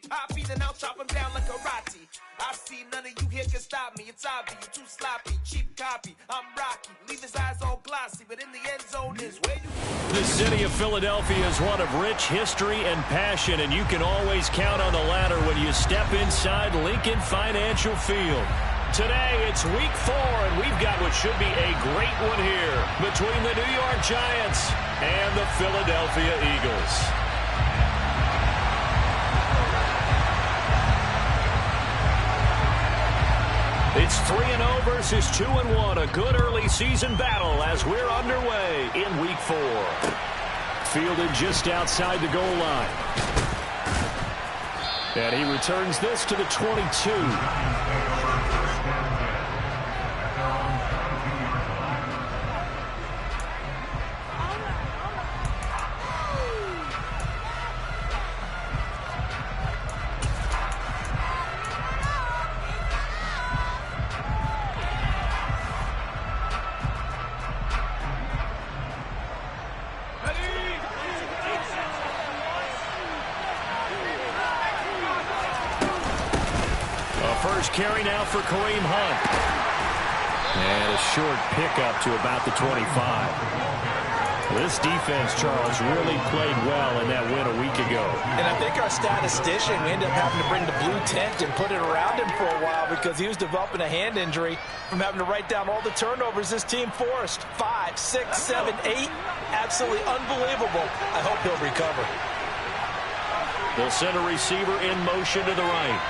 Poppy, then I'll chop him down like karate. I see none of you here can stop me. It's obvious, you're too sloppy, cheap copy. I'm Rocky, leave his eyes all glossy, but in the end zone is where you... The city of Philadelphia is one of rich history and passion, and you can always count on the latter when you step inside Lincoln Financial Field. Today, it's week 4, and we've got what should be a great one here between the New York Giants and the Philadelphia Eagles. It's 3-0 versus 2-1, a good early season battle as we're underway in week 4. Fielded just outside the goal line. And he returns this to the 22. First carry now for Kareem Hunt. And a short pickup to about the 25. This defense, Charles, really played well in that win a week ago. And I think our statistician, we ended up having to bring the blue tent and put it around him for a while because he was developing a hand injury from having to write down all the turnovers this team forced. 5, 6, 7, 8. Absolutely unbelievable. I hope he'll recover. They'll send a receiver in motion to the right.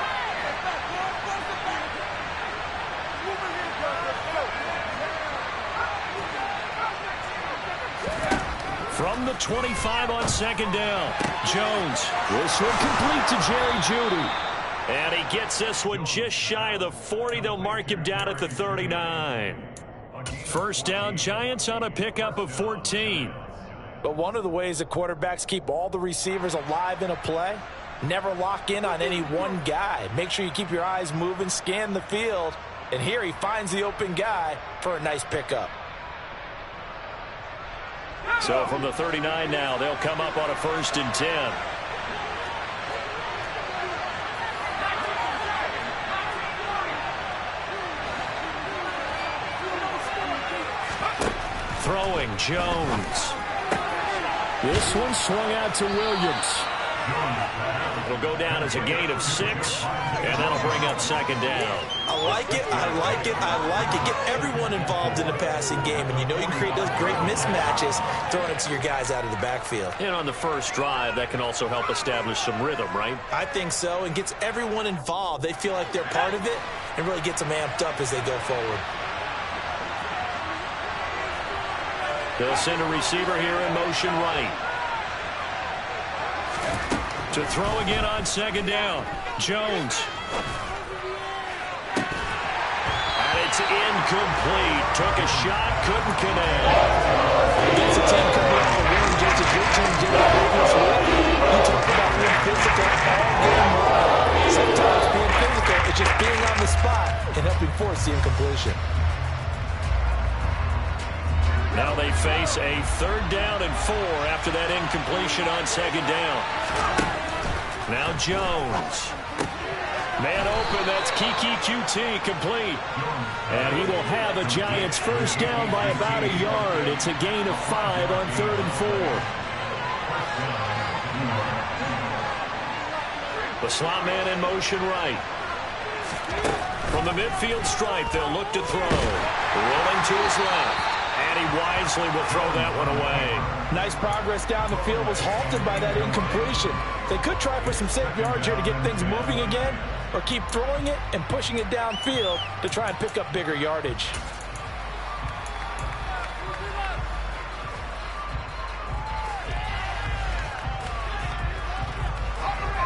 From the 25 on second down, Jones. This one complete to Jerry Jeudy. And he gets this one just shy of the 40. They'll mark him down at the 39. First down, Giants on a pickup of 14. But one of the ways that quarterbacks keep all the receivers alive in a play, never lock in on any one guy. Make sure you keep your eyes moving, scan the field. And here he finds the open guy for a nice pickup. So from the 39 now, they'll come up on a 1st and 10. Throwing, Jones. This one swung out to Williams. It'll go down as a gain of 6, and that'll bring up second down. I like it, I like it, I like it. Get everyone involved in the passing game, and you know you can create those great mismatches throwing it to your guys out of the backfield. And on the first drive, that can also help establish some rhythm, right? I think so, and gets everyone involved. They feel like they're part of it, and really gets them amped up as they go forward. They'll send a receiver here in motion right. To throw again on second down, Jones. And it's incomplete. Took a shot, couldn't connect. Against a team coming off a win just as your team did the previous week. You talk about being physical all game long. Sometimes being physical is just being on the spot and helping force the incompletion. Now they face a 3rd down and 4 after that incompletion on second down. Now Jones. Man open, that's Kiki QT complete. And he will have a Giants first down by about a yard. It's a gain of 5 on 3rd and 4. The slot man in motion right. From the midfield stripe, they'll look to throw. Rolling to his left. And he wisely will throw that one away. Nice progress down the field, was halted by that incompletion. They could try for some safe yards here to get things moving again, or keep throwing it and pushing it downfield to try and pick up bigger yardage.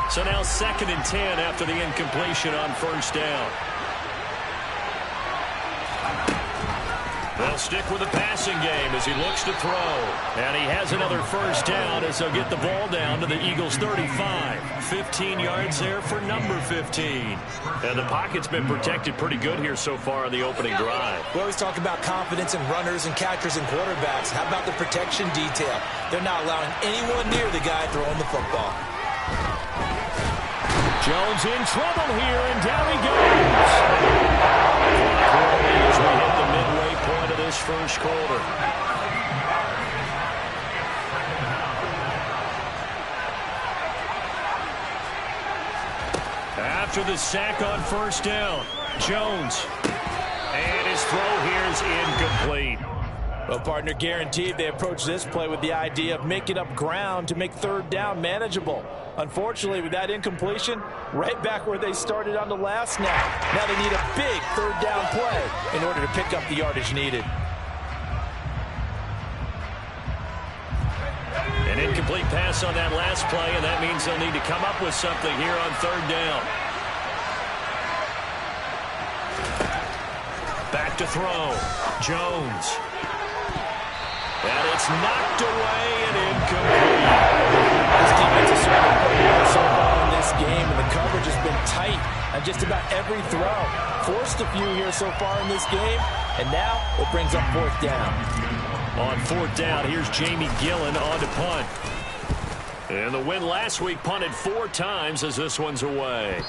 So now 2nd and 10 after the incompletion on first down. They'll stick with the passing game as he looks to throw. And he has another first down as they'll get the ball down to the Eagles' 35. 15 yards there for number 15. And the pocket's been protected pretty good here so far on the opening drive. We always talk about confidence in runners and catchers and quarterbacks. How about the protection detail? They're not allowing anyone near the guy throwing the football. Jones in trouble here, and down he goes. As we hit the midway point of this first quarter. After the sack on first down, Jones. And his throw here is incomplete. Well, partner, guaranteed they approach this play with the idea of making up ground to make third down manageable. Unfortunately, with that incompletion, right back where they started on the last snap. Now they need a big third down play in order to pick up the yardage needed. An incomplete pass on that last play, and that means they'll need to come up with something here on third down. Back to throw. Jones. And it's knocked away and incomplete. This defense has certainly played well so far in this game, and the coverage has been tight on just about every throw. Forced a few here so far in this game, and now it brings up fourth down. On fourth down, here's Jamie Gillen on to punt. And the win last week punted 4 times as this one's away.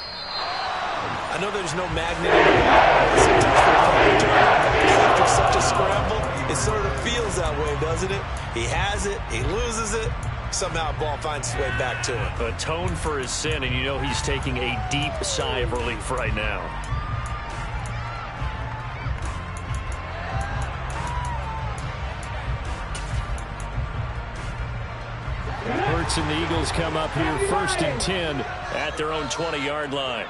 I know there's no magnet in the ball. Sometimes for a return, after such a scramble, it sort of feels that way, doesn't it? He has it, he loses it, somehow the ball finds its way back to him. Atone for his sin, and you know he's taking a deep sigh of relief right now. Hurts and the Eagles come up here 1st and 10 at their own 20-yard line.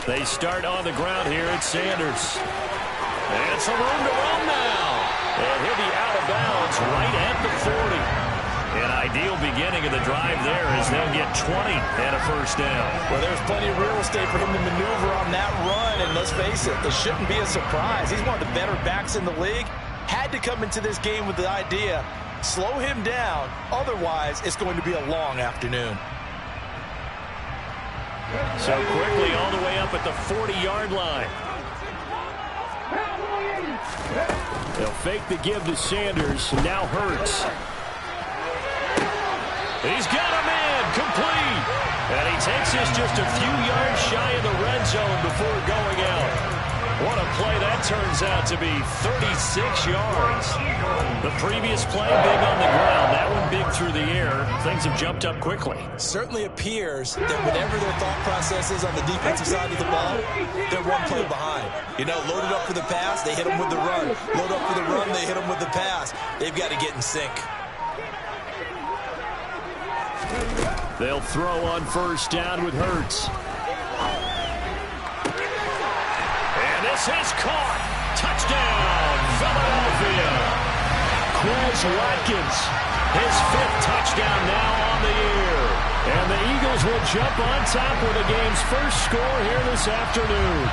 They start on the ground here at Sanders. And some room to run now. And he'll be out of bounds right at the 40. An ideal beginning of the drive there as they'll get 20 and a first down. Well, there's plenty of real estate for him to maneuver on that run. And let's face it, this shouldn't be a surprise. He's one of the better backs in the league. Had to come into this game with the idea, slow him down. Otherwise, it's going to be a long afternoon. So quickly all the way up at the 40-yard line. They'll fake the give to Sanders. Now Hurts. He's got a man complete. And he takes this just a few yards shy of the red zone before going out. What a play that turns out to be, 36 yards. The previous play big on the ground, that one big through the air. Things have jumped up quickly. Certainly appears that whatever their thought process is on the defensive side of the ball, they're one play behind. You know, loaded up for the pass, they hit them with the run. Load up for the run, they hit them with the pass. They've got to get in sync. They'll throw on first down with Hurts. This is caught. Touchdown, Philadelphia. Quez Watkins, his 5th touchdown now on the year. And the Eagles will jump on top with the game's first score here this afternoon.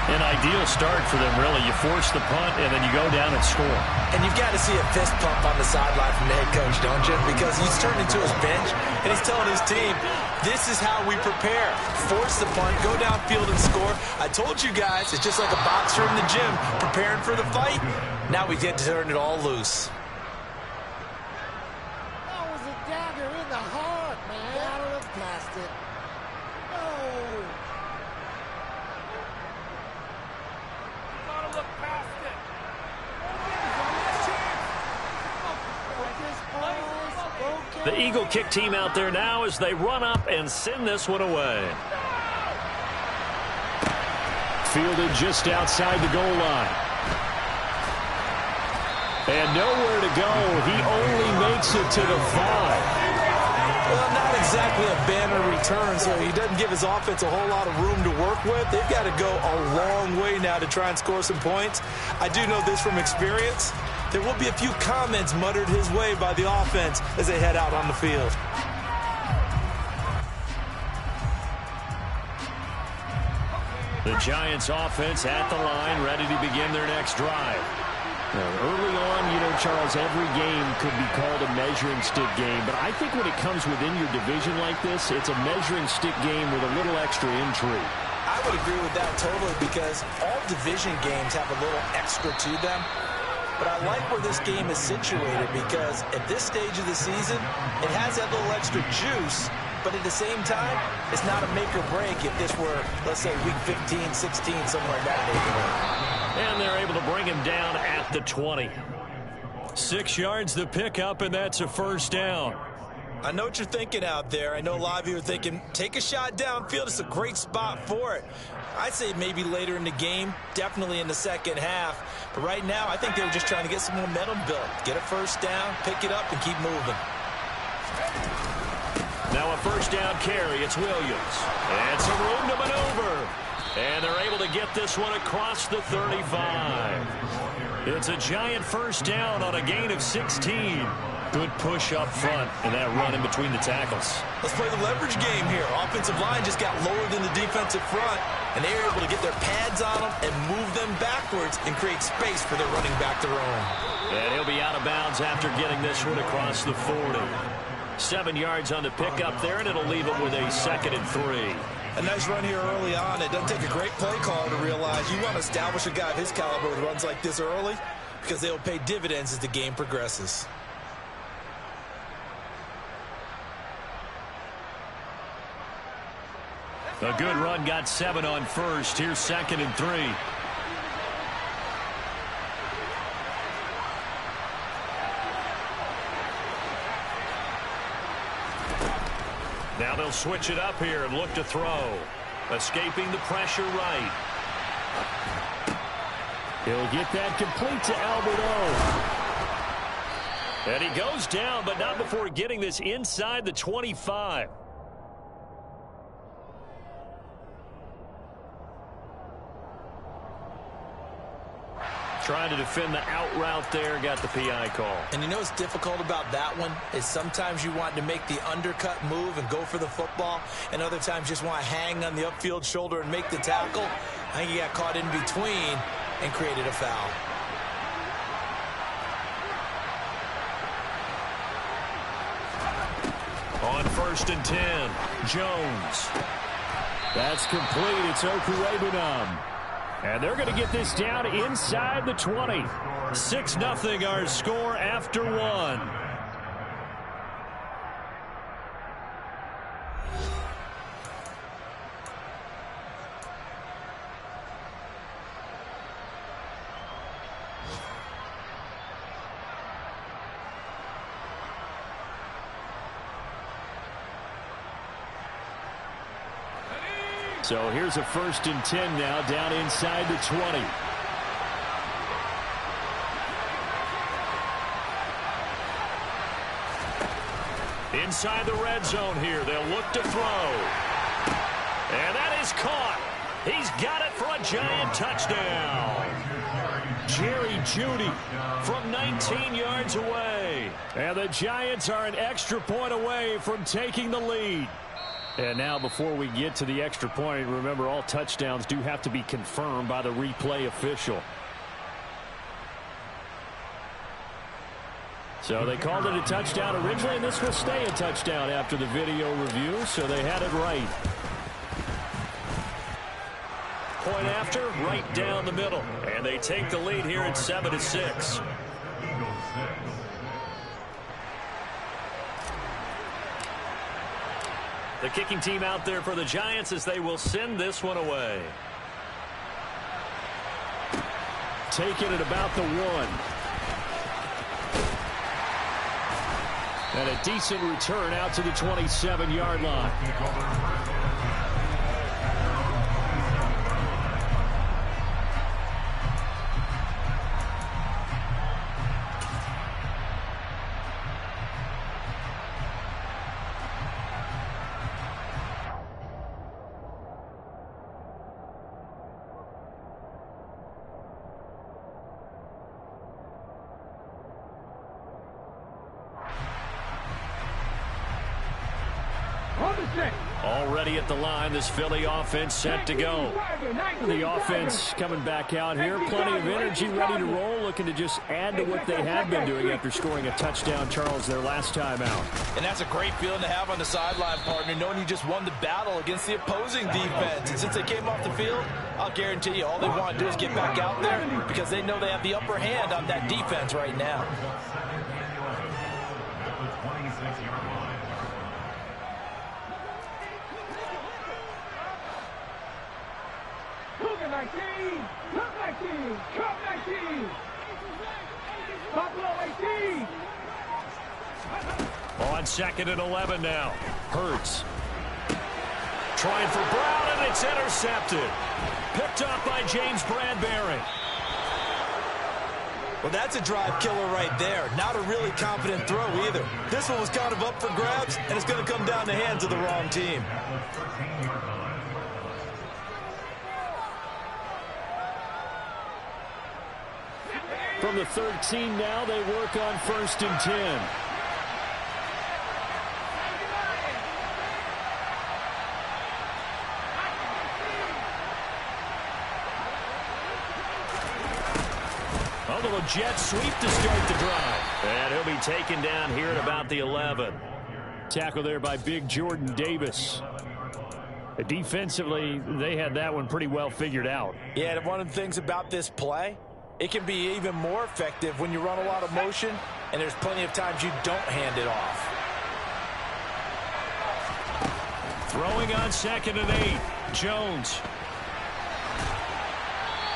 An ideal start for them, really. You force the punt, and then you go down and score. And you've got to see a fist pump on the sideline from the head coach, don't you? Because he's turned into his bench, and he's telling his team, this is how we prepare. Force the punt, go downfield and score. I told you guys, it's just like a boxer in the gym preparing for the fight. Now we get to turn it all loose. That was a dagger in the heart, man. Gotta look past it. Oh. Gotta look past it. The Eagle kick team out there now as they run up and send this one away. Fielded just outside the goal line. And nowhere to go. He only makes it to the 5. Well, not exactly a banner return, so he doesn't give his offense a whole lot of room to work with. They've got to go a long way now to try and score some points. I do know this from experience. There will be a few comments muttered his way by the offense as they head out on the field. The Giants offense at the line, ready to begin their next drive. Early on, you know, Charles, every game could be called a measuring stick game, but I think when it comes within your division like this, it's a measuring stick game with a little extra intrigue. I would agree with that totally because all division games have a little extra to them. but I like where this game is situated because at this stage of the season, it has that little extra juice, but at the same time, it's not a make or break if this were, let's say, week 15, 16, somewhere in that neighborhood. And they're able to bring him down at the 20. 6 yards the pickup, and that's a first down. I know what you're thinking out there. I know a lot of you are thinking, take a shot downfield. It's a great spot for it. I'd say maybe later in the game, definitely in the second half. But right now, I think they were just trying to get some momentum built. Get a first down, pick it up, and keep moving. Now a first down carry. It's Williams. And some room to maneuver. And they're able to get this one across the 35. It's a giant first down on a gain of 16. Good push up front and that run in between the tackles. Let's play the leverage game here. Offensive line just got lower than the defensive front, and they were able to get their pads on them and move them backwards and create space for their running back to roam. And he'll be out of bounds after getting this one across the 40. 7 yards on the pickup there, and it'll leave him with a 2nd and 3. A nice run here early on. It doesn't take a great play caller to realize you want to establish a guy of his caliber with runs like this early because they'll pay dividends as the game progresses. A good run, got 7 on first. Here's 2nd and 3. Now they'll switch it up here and look to throw. Escaping the pressure right. He'll get that complete to Albert O. And he goes down, but not before getting this inside the 25. Trying to defend the out route there, got the PI call. And you know what's difficult about that one is sometimes you want to make the undercut move and go for the football, and other times just want to hang on the upfield shoulder and make the tackle. I think he got caught in between and created a foul. On 1st and 10, Jones. That's complete. It's Okurebunom. And they're going to get this down inside the 20. 6-0 our score after 1. So here's a 1st and 10 now down inside the 20. Inside the red zone here. They'll look to throw. And that is caught. He's got it for a giant touchdown. Jerry Jeudy from 19 yards away. And the Giants are an extra point away from taking the lead. And now before we get to the extra point, remember all touchdowns do have to be confirmed by the replay official. So they called it a touchdown originally, and this will stay a touchdown after the video review, so they had it right. Point after, right down the middle. And they take the lead here at 7-6. The kicking team out there for the Giants as they will send this one away. Taking it about the 1. And a decent return out to the 27-yard line. On the 6, Already at the line, this Philly offense set to go. The offense coming back out here. Plenty of energy, ready to roll, looking to just add to what they had been doing after scoring a touchdown, Charles, their last time out. And that's a great feeling to have on the sideline, partner, knowing you just won the battle against the opposing defense. And since they came off the field, I'll guarantee you all they want to do is get back out there because they know they have the upper hand on that defense right now. On 2nd and 11 now. Hurts. Trying for Brown, and it's intercepted. Picked up by James Bradbury. Well, that's a drive killer right there. Not a really confident throw either. This one was kind of up for grabs, and it's going to come down the hands of the wrong team. From the 13 now, they work on 1st and 10. A little jet sweep to start the drive. And he'll be taken down here at about the 11. Tackle there by big Jordan Davis. Defensively, they had that one pretty well figured out. Yeah, and one of the things about this play, it can be even more effective when you run a lot of motion, and there's plenty of times you don't hand it off. Throwing on 2nd and 8. Jones.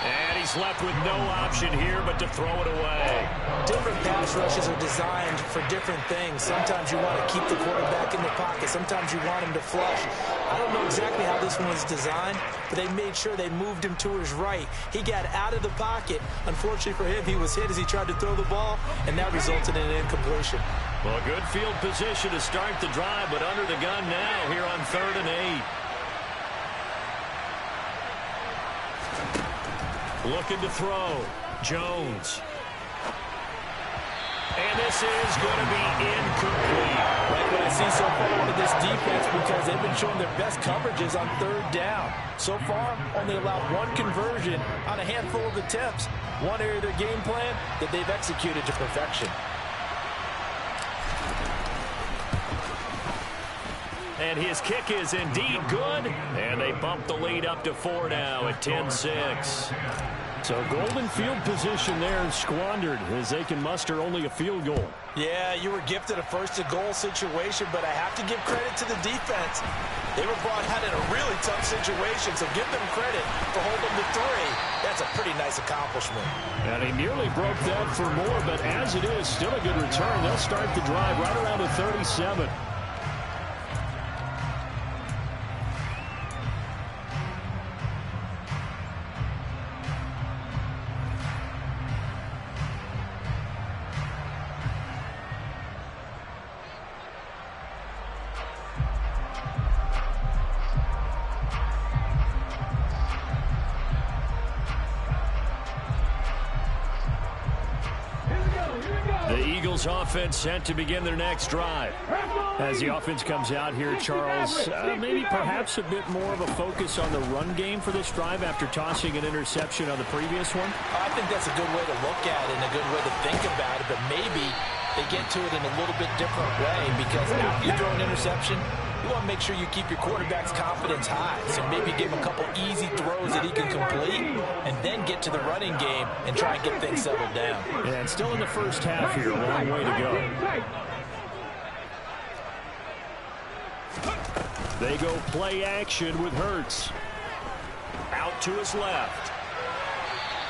And he's left with no option here but to throw it away. Different pass rushes are designed for different things. Sometimes you want to keep the quarterback in the pocket. Sometimes you want him to flush. I don't know exactly how this one was designed, but they made sure they moved him to his right. He got out of the pocket. Unfortunately for him, he was hit as he tried to throw the ball, and that resulted in an incompletion. Well, good field position to start the drive, but under the gun now here on 3rd and 8. Looking to throw. Jones. And this is going to be incomplete. Like what I see so far out of this defense, because they've been showing their best coverages on 3rd down. So far, only allowed one conversion on a handful of attempts. One area of their game plan that they've executed to perfection. And his kick is indeed good. And they bump the lead up to 4 now at 10-6. So golden field position there squandered as they can muster only a field goal. Yeah, you were gifted a 1st-and-goal situation, but I have to give credit to the defense. They were brought out in a really tough situation, so give them credit for holding them to 3. That's a pretty nice accomplishment. And he nearly broke that for more, but as it is, still a good return. They'll start the drive right around the 37. Offense set to begin their next drive. As the offense comes out here, Charles, maybe perhaps a bit more of a focus on the run game for this drive after tossing an interception on the previous one? I think that's a good way to look at it and a good way to think about it, but maybe they get to it in a little bit different way because after you throw an interception, you want to make sure you keep your quarterback's confidence high. So maybe give him a couple easy throws that he can complete and then get to the running game and try and get things settled down. Yeah, and still in the first half here, a long way to go. They go play action with Hurts. Out to his left.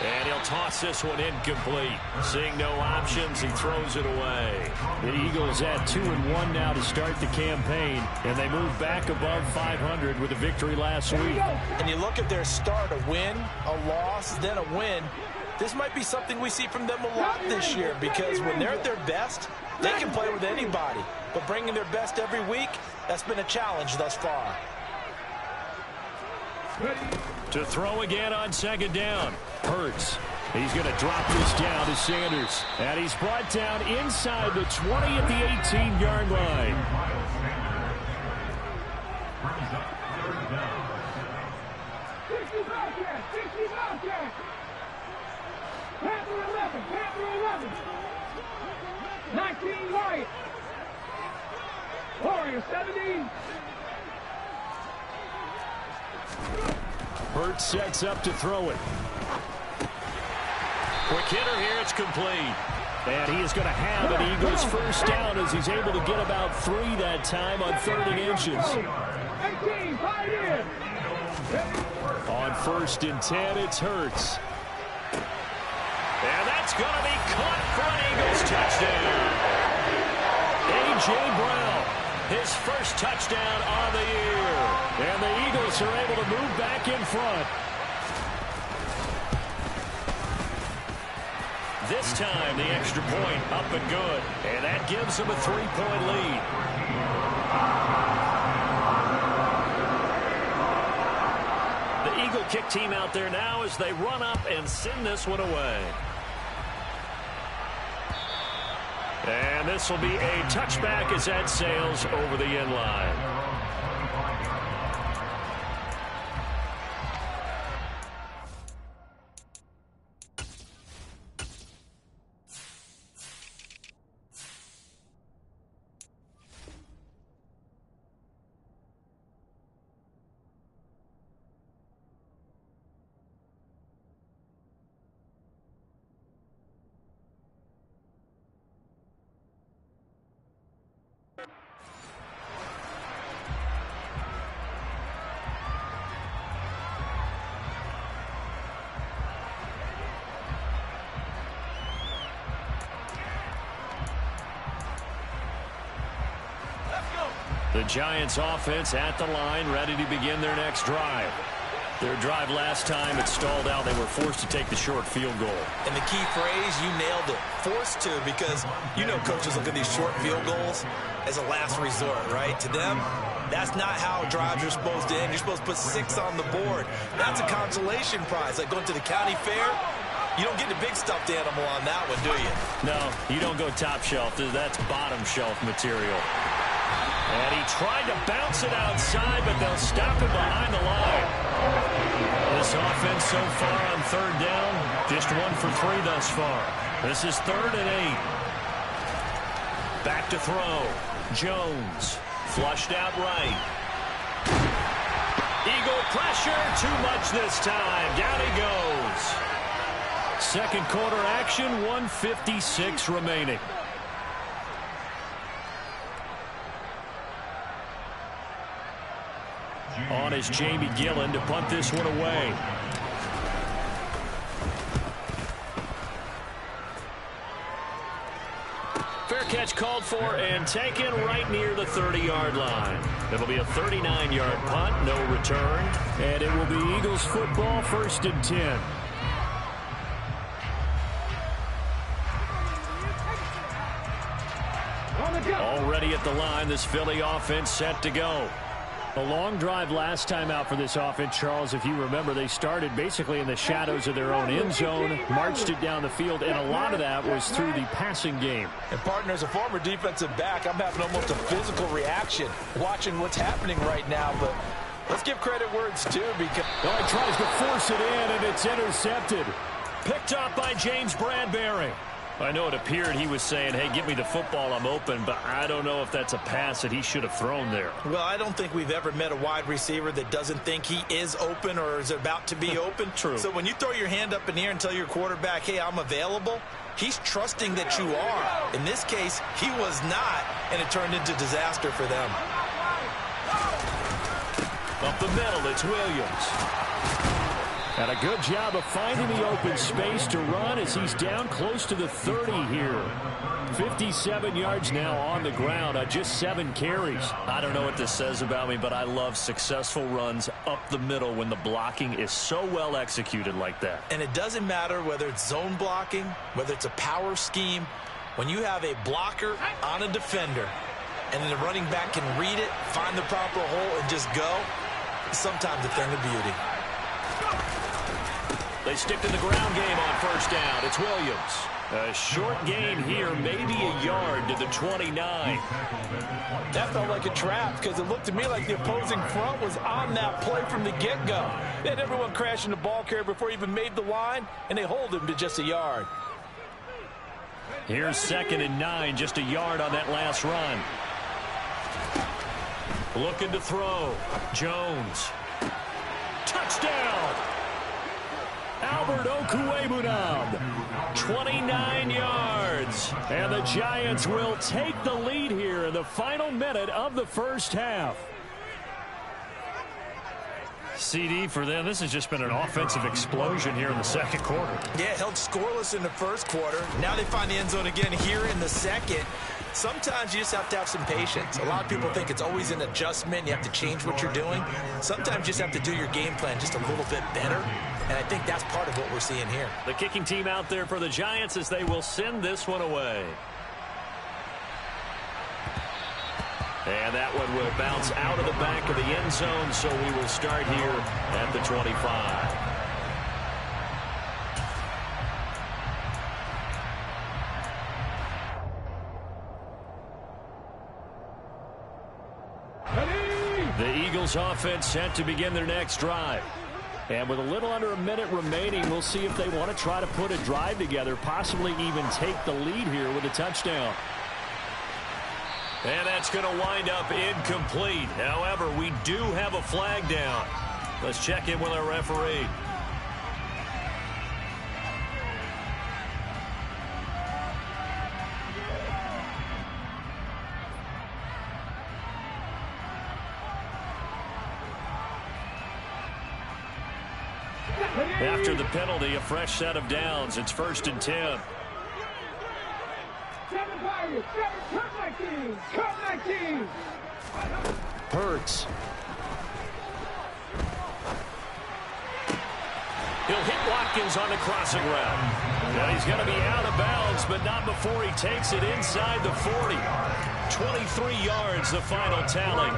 And he'll toss this one incomplete. Seeing no options, he throws it away. The Eagles at 2-1 now to start the campaign, and they move back above 500 with a victory last week. And you look at their start, a win, a loss, then a win. This might be something we see from them a lot this year because when they're at their best, they can play with anybody. But bringing their best every week, that's been a challenge thus far. To throw again on 2nd down. Hurts. He's going to drop this down to Sanders. And he's brought down inside the 20 at the 18-yard line. Brings up third down. 60 Bobcats, 60 Bobcats. Panther 11, Panther 11. 19 White. Warrior 17. Burt sets up to throw it. Quick hitter here, it's complete. And he is going to have an Eagles first down as he's able to get about 3 that time on 3rd inches. 18, fight in. On 1st and 10, it's Hurts. And that's going to be caught for an Eagles touchdown. A.J. Brown, his first touchdown on the year. And the Eagles are able to move back in front. This time, the extra point up and good. And that gives them a 3-point lead. The Eagle kick team out there now as they run up and send this one away. And this will be a touchback as that sails over the end line. The Giants offense at the line, ready to begin their next drive. Their drive last time, it stalled out. They were forced to take the short field goal. And the key phrase, you nailed it. Forced to, because you know coaches look at these short field goals as a last resort, right? To them, that's not how drives are supposed to end. You're supposed to put 6 on the board. That's a consolation prize. Like going to the county fair, you don't get the big stuffed animal on that one, do you? No, you don't go top shelf. That's bottom shelf material. And he tried to bounce it outside, but they'll stop him behind the line. This offense so far on 3rd down, just 1 for 3 thus far. This is 3rd and 8. Back to throw. Jones flushed out right. Eagle pressure, too much this time. Down he goes. 2nd quarter action, 1:56 remaining. On is Jamie Gillen to punt this one away. Fair catch called for and taken right near the 30-yard line. It'll be a 39-yard punt, no return. And it will be Eagles football, 1st and 10. Already at the line, this Philly offense set to go. A long drive last time out for this offense, Charles. If you remember, they started basically in the shadows of their own end zone, marched it down the field, and a lot of that was through the passing game. And, partner, as a former defensive back, I'm having almost a physical reaction watching what's happening right now. But let's give credit where it's due, because he tries to force it in, and it's intercepted. Picked up by James Bradbury. I know it appeared he was saying, hey, give me the football, I'm open, but I don't know if that's a pass that he should have thrown there. Well, I don't think we've ever met a wide receiver that doesn't think he is open or is about to be open. True. So when you throw your hand up in the air and tell your quarterback, hey, I'm available, he's trusting that you are. In this case, he was not, and it turned into disaster for them. Up the middle, it's Williams. And a good job of finding the open space to run as he's down close to the 30 here. 57 yards now on the ground on just 7 carries. I don't know what this says about me, but I love successful runs up the middle when the blocking is so well executed like that. And it doesn't matter whether it's zone blocking, whether it's a power scheme. When you have a blocker on a defender and then the running back can read it, find the proper hole, and just go, it's sometimes a thing of beauty. They stick to the ground game on 1st down. It's Williams. A short gain here, maybe a yard to the 29. That felt like a trap because it looked to me like the opposing front was on that play from the get-go. They had everyone crashing the ball carrier before he even made the line, and they hold him to just a yard. Here's 2nd and 9, just a yard on that last run. Looking to throw. Jones. Touchdown! Albert Okwuegbunam, 29 yards. And the Giants will take the lead here in the final minute of the first half. CD for them, this has just been an offensive explosion here in the second quarter. Yeah, held scoreless in the first quarter. Now they find the end zone again here in the second. Sometimes you just have to have some patience. A lot of people think it's always an adjustment. You have to change what you're doing. Sometimes you just have to do your game plan just a little bit better. And I think that's part of what we're seeing here. The kicking team out there for the Giants as they will send this one away. And that one will bounce out of the back of the end zone, so we will start here at the 25. The Eagles offense set to begin their next drive. And with a little under a minute remaining, we'll see if they want to try to put a drive together, possibly even take the lead here with a touchdown. And that's going to wind up incomplete. However, we do have a flag down. Let's check in with our referee. After the penalty, a fresh set of downs. It's 1st and 10. Hurts. He'll hit Watkins on the crossing route. Now he's going to be out of bounds, but not before he takes it inside the 40. 23 yards, the final tally.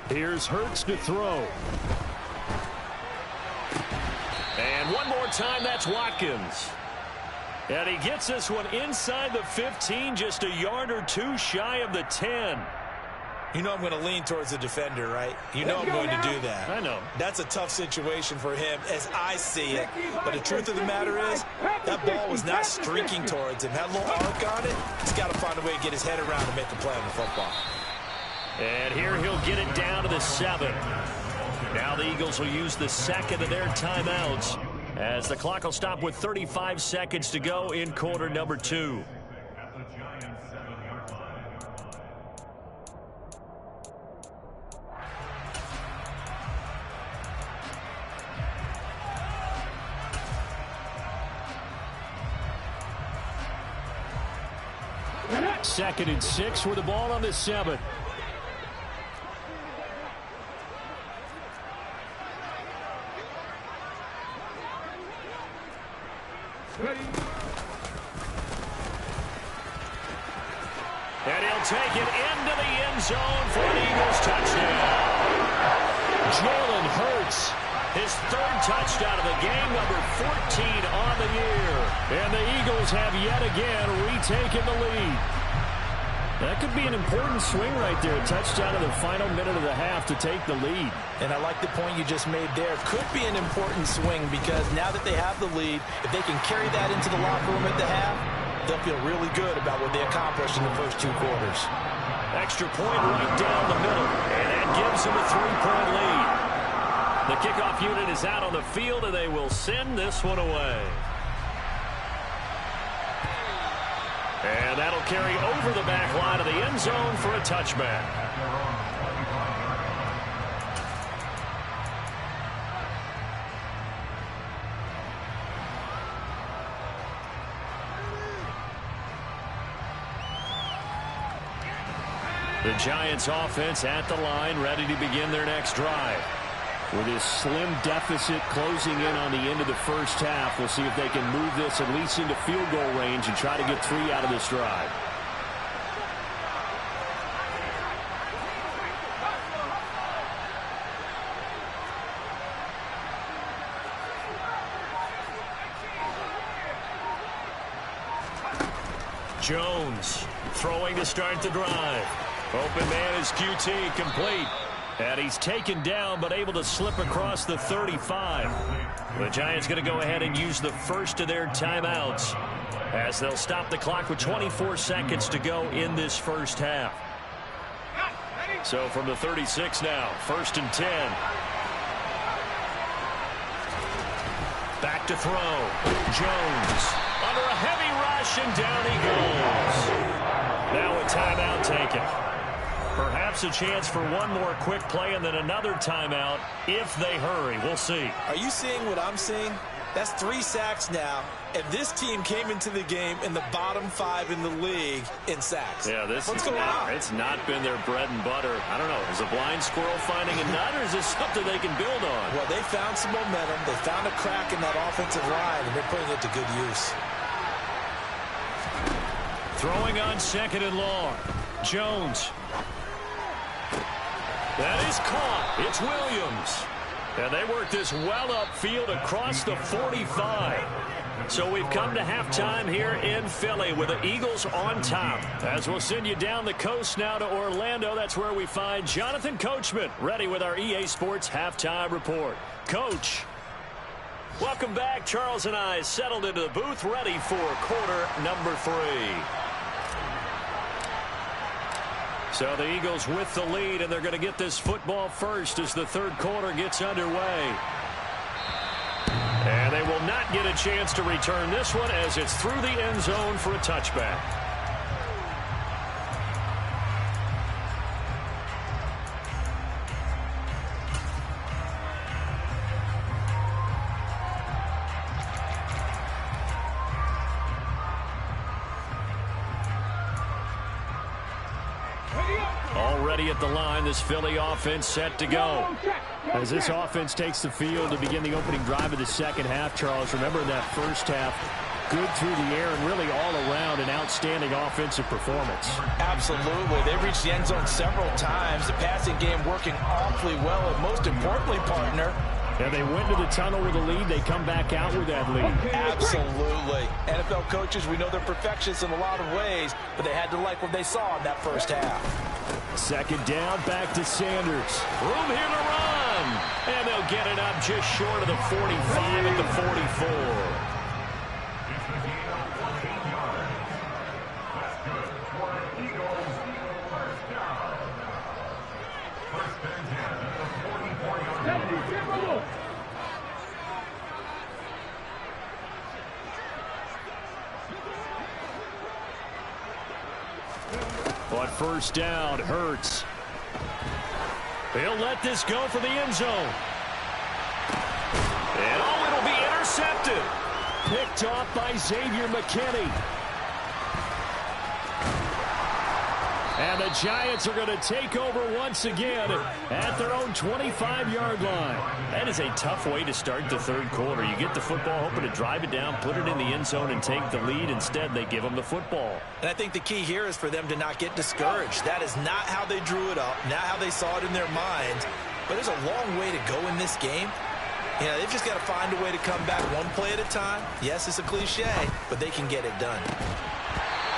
Here's Hurts to throw. And one more time, that's Watkins. And he gets this one inside the 15, just a yard or two shy of the 10. You know I'm going to lean towards the defender, right? You know I'm going to do that. I know. That's a tough situation for him as I see it. But the truth of the matter is, that ball was not streaking towards him. Had a little arc on it. He's got to find a way to get his head around and make a play on the football. And here he'll get it down to the 7. Now the Eagles will use the second of their timeouts as the clock will stop with 35 seconds to go in quarter number 2. Second and 6 with the ball on the 7. And he'll take it into the end zone for an Eagles touchdown. Jalen Hurts, his 3rd touchdown of the game, number 14 on the year. And the Eagles have yet again retaken the lead. That could be an important swing right there. A touchdown in the final minute of the half to take the lead. And I like the point you just made there. Could be an important swing because now that they have the lead, if they can carry that into the locker room at the half, they'll feel really good about what they accomplished in the first 2 quarters. Extra point right down the middle, and that gives them a 3-point lead. The kickoff unit is out on the field, and they will send this one away. And that'll carry over the back line of the end zone for a touchback. The Giants offense at the line, ready to begin their next drive. With this slim deficit closing in on the end of the first half, we'll see if they can move this at least into field goal range and try to get 3 out of this drive. Jones throwing to start the drive. Open man is QT, complete. And he's taken down but able to slip across the 35. The Giants going to go ahead and use the first of their timeouts as they'll stop the clock with 24 seconds to go in this first half. So from the 36 now, 1st and 10. Back to throw. Jones under a heavy rush, and down he goes. Now a timeout taken. Perhaps a chance for one more quick play and then another timeout if they hurry. We'll see. Are you seeing what I'm seeing? That's 3 sacks now, and this team came into the game in the bottom 5 in the league in sacks. Yeah, What's going on? It's not been their bread and butter. I don't know. Is a blind squirrel finding a nut, or is this something they can build on? Well, they found some momentum. They found a crack in that offensive line, and they're putting it to good use. Throwing on 2nd and long. Jones. That is caught. It's Williams. And they work this well upfield across the 45. So we've come to halftime here in Philly with the Eagles on top. As we'll send you down the coast now to Orlando, that's where we find Jonathan Coachman ready with our EA Sports Halftime Report. Coach, welcome back. Charles and I settled into the booth ready for quarter number 3. So the Eagles with the lead, and they're going to get this football first as the third quarter gets underway. And they will not get a chance to return this one as it's through the end zone for a touchback. Already at the line, this Philly offense set to go. As this offense takes the field to begin the opening drive of the second half, Charles, remember in that first half, good through the air and really all around an outstanding offensive performance. Absolutely. They reached the end zone several times. The passing game working awfully well, and most importantly, partner, yeah, they went to the tunnel with a lead. They come back out with that lead. Absolutely. NFL coaches, we know they're perfectionists in a lot of ways, but they had to like what they saw in that first half. 2nd down, back to Sanders. Room here to run. And they'll get it up just short of the 45 at the 44. On 1st down, Hurts. He'll let this go for the end zone. And it'll be intercepted. Picked off by Xavier McKinney. And the Giants are going to take over once again at their own 25-yard line. That is a tough way to start the third quarter. You get the football, hoping to drive it down, put it in the end zone, and take the lead. Instead, they give them the football. And I think the key here is for them to not get discouraged. That is not how they drew it up, not how they saw it in their minds. But there's a long way to go in this game. You know, they've just got to find a way to come back one play at a time. Yes, it's a cliche, but they can get it done.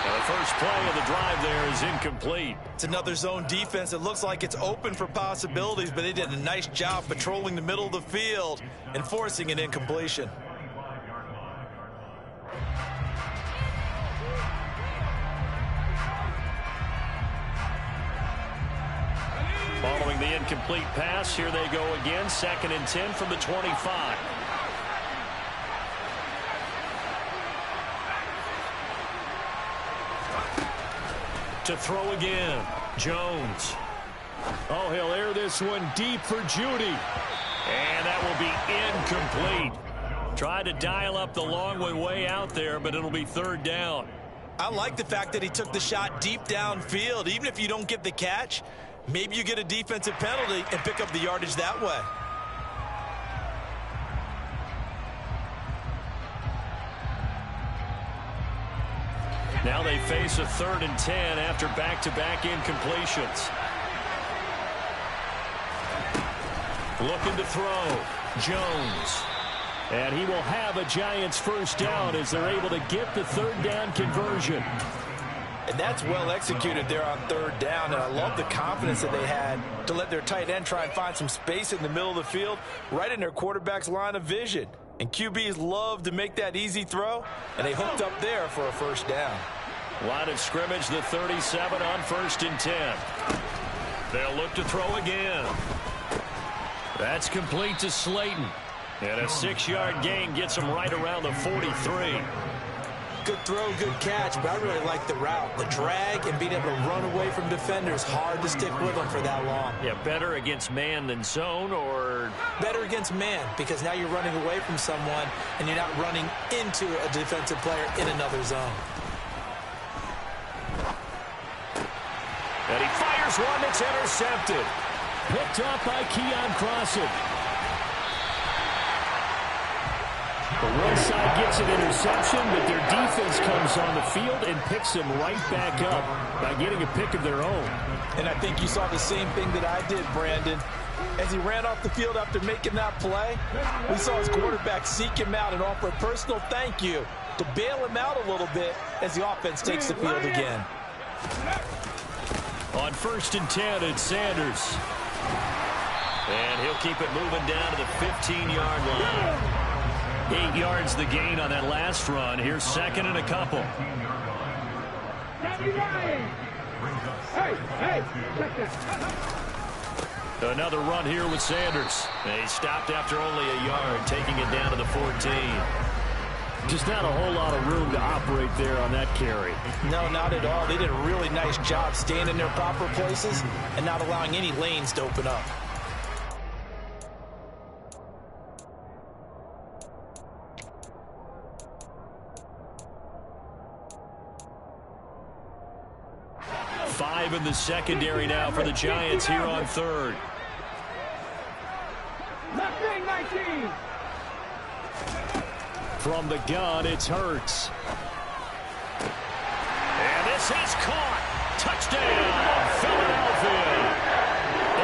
Now the first play of the drive there is incomplete. It's another zone defense. It looks like it's open for possibilities, but they did a nice job patrolling the middle of the field and forcing an incompletion. Following the incomplete pass, here they go again. 2nd and 10 from the 25. To throw again. Jones. Oh, he'll air this one deep for Judy. And that will be incomplete. Tried to dial up the long one way out there, but it'll be 3rd down. I like the fact that he took the shot deep downfield. Even if you don't get the catch, maybe you get a defensive penalty and pick up the yardage that way. Now they face a 3rd and 10 after back-to-back incompletions. Looking to throw. Jones. And he will have a Giants first down as they're able to get the 3rd down conversion. And that's well executed there on third down. And I love the confidence that they had to let their tight end try and find some space in the middle of the field, right in their quarterback's line of vision. And QBs love to make that easy throw, and they hooked up there for a first down. Line of scrimmage, the 37 on 1st and 10. They'll look to throw again. That's complete to Slayton. And a 6-yard gain gets him right around the 43. Good throw, good catch, but I really like the route. The drag and being able to run away from defenders, hard to stick with them for that long. Yeah, better against man than zone, or? Better against man, because now you're running away from someone and you're not running into a defensive player in another zone. And he fires one that's intercepted. Picked up by Keon Crossen. The one side gets an interception, but their defense comes on the field and picks them right back up by getting a pick of their own. And I think you saw the same thing that I did, Brandon. As he ran off the field after making that play, we saw his quarterback seek him out and offer a personal thank you to bail him out a little bit as the offense takes the field again. On 1st and 10, it's Sanders. And he'll keep it moving down to the 15-yard line. 8 yards the gain on that last run. Here's 2nd and a couple. Another run here with Sanders. He stopped after only a yard, taking it down to the 14. Just not a whole lot of room to operate there on that carry. No, not at all. They did a really nice job staying in their proper places and not allowing any lanes to open up. Five in the secondary now for the Giants here on 3rd. Left wing 19. From the gun, it's Hurts. And this is caught. Touchdown, Philadelphia.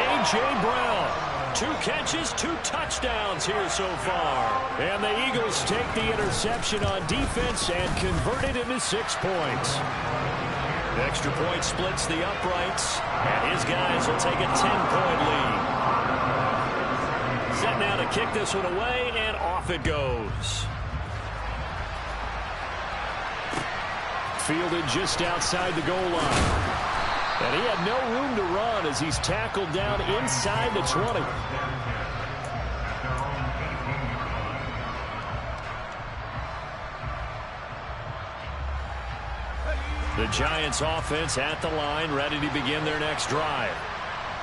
A.J. Brown. 2 catches, 2 touchdowns here so far. And the Eagles take the interception on defense and convert it into 6 points. Extra point splits the uprights, and his guys will take a 10-point lead. Set now to kick this one away, and off it goes. Fielded just outside the goal line. And he had no room to run as he's tackled down inside the 20. The Giants offense at the line, ready to begin their next drive.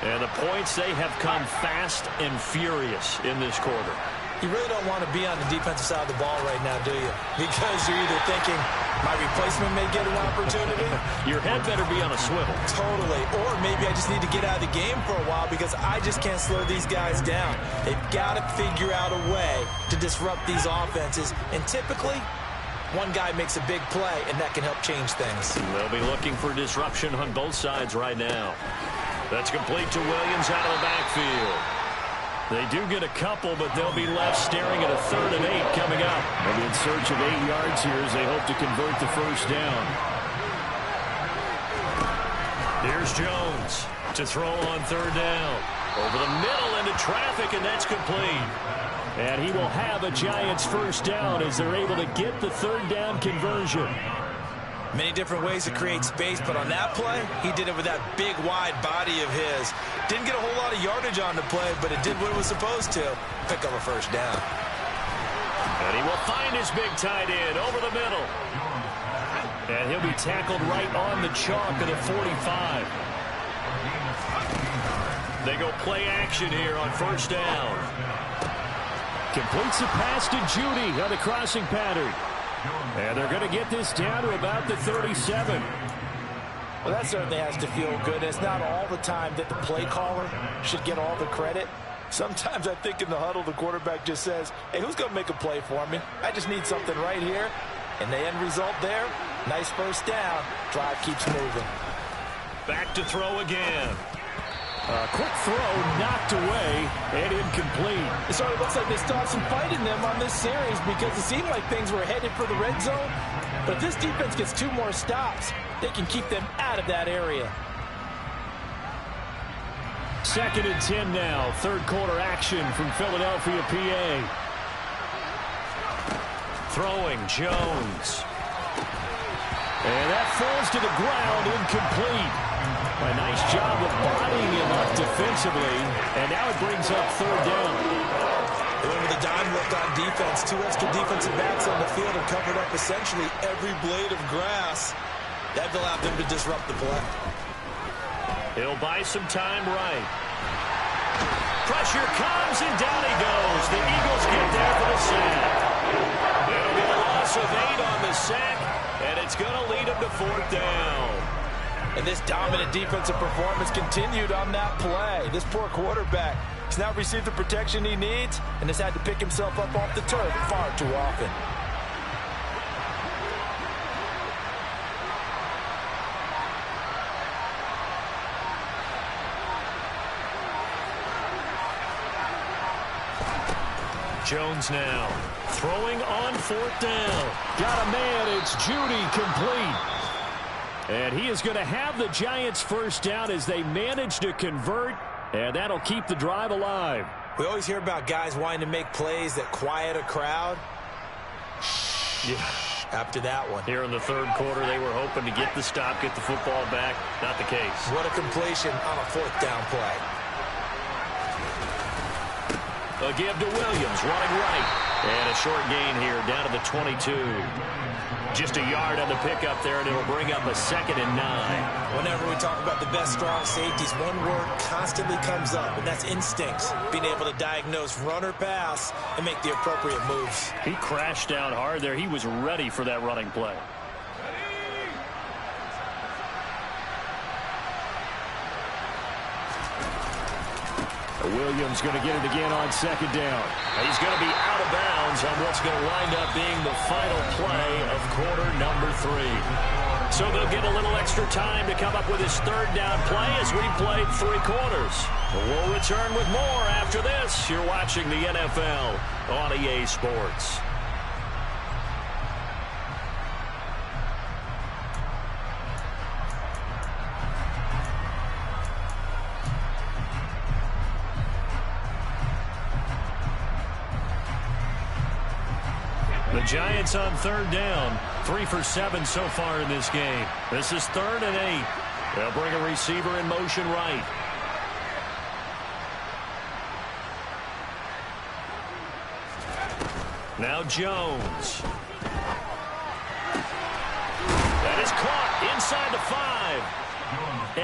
And the points, they have come fast and furious in this quarter. You really don't want to be on the defensive side of the ball right now, do you? Because you're either thinking, my replacement may get an opportunity. Your head better be on a swivel. Totally. Or maybe I just need to get out of the game for a while because I just can't slow these guys down. They've got to figure out a way to disrupt these offenses. And typically, one guy makes a big play, and that can help change things. They'll be looking for disruption on both sides right now. That's complete to Williams out of the backfield. They do get a couple, but they'll be left staring at a 3rd and 8 coming up. They'll be in search of 8 yards here as they hope to convert the first down. Here's Jones to throw on 3rd down. Over the middle into traffic, and that's complete. And he will have a Giants first down as they're able to get the 3rd down conversion. Many different ways to create space, but on that play, he did it with that big, wide body of his. Didn't get a whole lot of yardage on the play, but it did what it was supposed to. Pick up a first down. And he will find his big tight end over the middle. And he'll be tackled right on the chalk of the 45. They go play action here on first down. Completes the pass to Judy on the crossing pattern. And they're going to get this down to about the 37. Well, that certainly has to feel good. It's not all the time that the play caller should get all the credit. Sometimes I think in the huddle, the quarterback just says, hey, who's going to make a play for me? I just need something right here. And the end result there, nice first down. Drive keeps moving. Back to throw again. A quick throw knocked away and incomplete. It sort of looks like they still have some fight in them on this series because it seemed like things were headed for the red zone. But if this defense gets 2 more stops, they can keep them out of that area. 2nd and 10 now. Third quarter action from Philadelphia, PA. Throwing, Jones. And that falls to the ground, incomplete. A nice job of bodying him up defensively. And now it brings up 3rd down. They went with a dime look on defense. 2 extra defensive backs on the field and covered up essentially every blade of grass. That allowed them to disrupt the play. He'll buy some time right. Pressure comes, and down he goes. The Eagles get there for the sack. It'll be a loss of 8 on the sack, and it's going to lead him to 4th down. And this dominant defensive performance continued on that play. This poor quarterback has not received the protection he needs and has had to pick himself up off the turf far too often. Jones now throwing on 4th down. Got a man. It's Judy, complete. And he is going to have the Giants' 1st down as they manage to convert, and that'll keep the drive alive. We always hear about guys wanting to make plays that quiet a crowd. Yeah. After that one. Here in the 3rd quarter, they were hoping to get the stop, get the football back. Not the case. What a completion on a 4th down play. A give to Williams, running right. And a short gain here, down to the 22. Just a yard on the pickup there, and it'll bring up a 2nd and 9. Whenever we talk about the best strong safeties, one word constantly comes up, and that's instincts. Being able to diagnose run or pass and make the appropriate moves. He crashed down hard there. He was ready for that running play. Williams going to get it again on 2nd down. He's going to be out of bounds on what's going to wind up being the final play of quarter number 3. So they'll get a little extra time to come up with his 3rd down play as we played 3 quarters. We'll return with more after this. You're watching the NFL on EA Sports. The Giants on 3rd down. 3 for 7 so far in this game. This is 3rd and 8. They'll bring a receiver in motion right. Now Jones. That is caught inside the 5.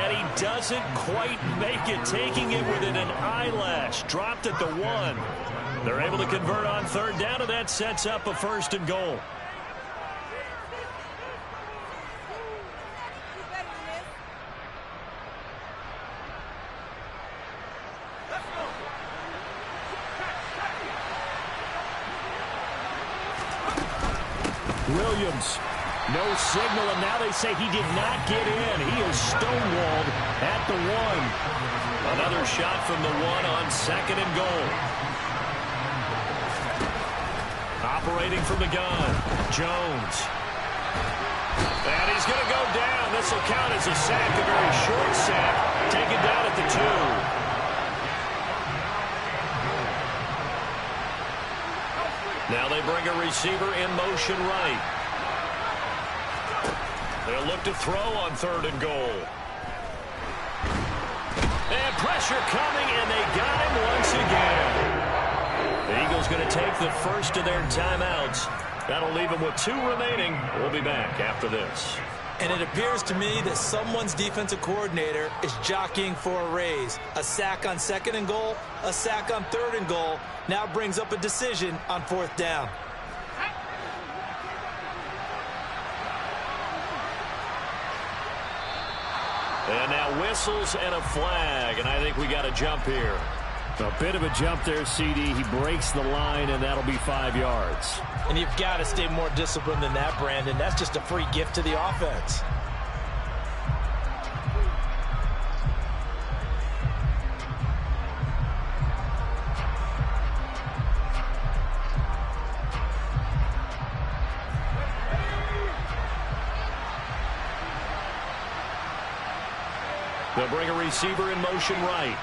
And he doesn't quite make it, taking it within an eyelash. Dropped at the 1. They're able to convert on 3rd down, and that sets up a 1st and goal. Williams, no signal, and now they say he did not get in. He is stonewalled at the 1. Another shot from the 1 on 2nd and goal. Operating from the gun, Jones. And he's going to go down. This will count as a sack, a very short sack, taken down at the 2. Now they bring a receiver in motion right. They'll look to throw on 3rd and goal. And pressure coming, and they got him once again. The Eagles going to take the first of their timeouts. That'll leave them with 2 remaining. We'll be back after this. And it appears to me that someone's defensive coordinator is jockeying for a raise. A sack on 2nd and goal, a sack on 3rd and goal, now brings up a decision on 4th down. And now whistles and a flag, and I think we got a jump here. A bit of a jump there, CD. He breaks the line, and that'll be 5 yards. And you've got to stay more disciplined than that, Brandon. That's just a free gift to the offense. They'll bring a receiver in motion right.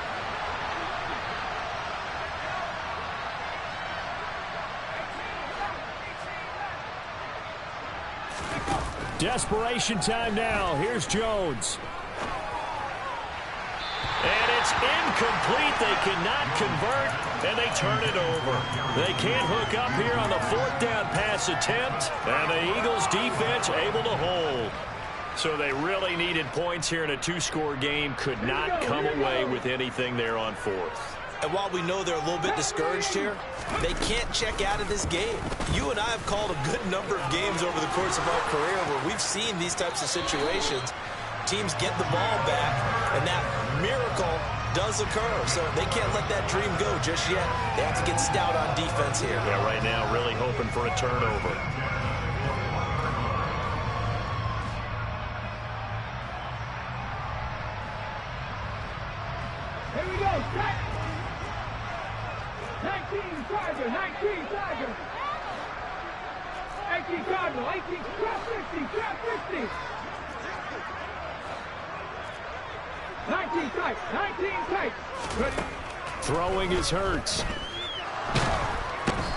Desperation time now. Here's Jones. And it's incomplete. They cannot convert, and they turn it over. They can't hook up here on the 4th down pass attempt, and the Eagles defense able to hold. So they really needed points here in a 2-score game. Could not come away with anything there on 4th. And while we know they're a little bit discouraged here, they can't check out of this game. You and I have called a good number of games over the course of our career where we've seen these types of situations. Teams get the ball back, and that miracle does occur. So they can't let that dream go just yet. They have to get stout on defense here. Yeah, right now really hoping for a turnover. Here we go. 19 Tiger, 19 Tiger. 18 Cardinal, 18, trap 50, 19 tight, 19 tight. Ready? Throwing is Hurts.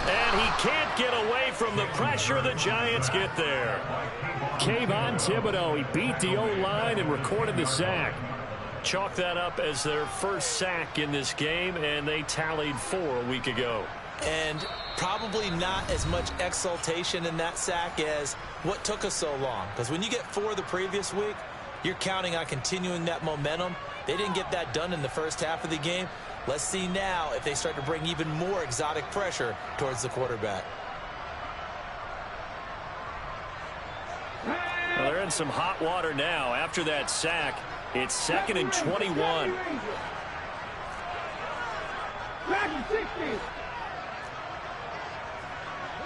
And he can't get away from the pressure. The Giants get there. Kayvon Thibodeaux, he beat the O-line and recorded the sack. Chalk that up as their first sack in this game, and they tallied 4 a week ago. And probably not as much exultation in that sack as what took us so long. Because when you get 4 the previous week, you're counting on continuing that momentum. They didn't get that done in the first half of the game. Let's see now if they start to bring even more exotic pressure towards the quarterback. Well, they're in some hot water now. After that sack, it's 2nd and 21. 60.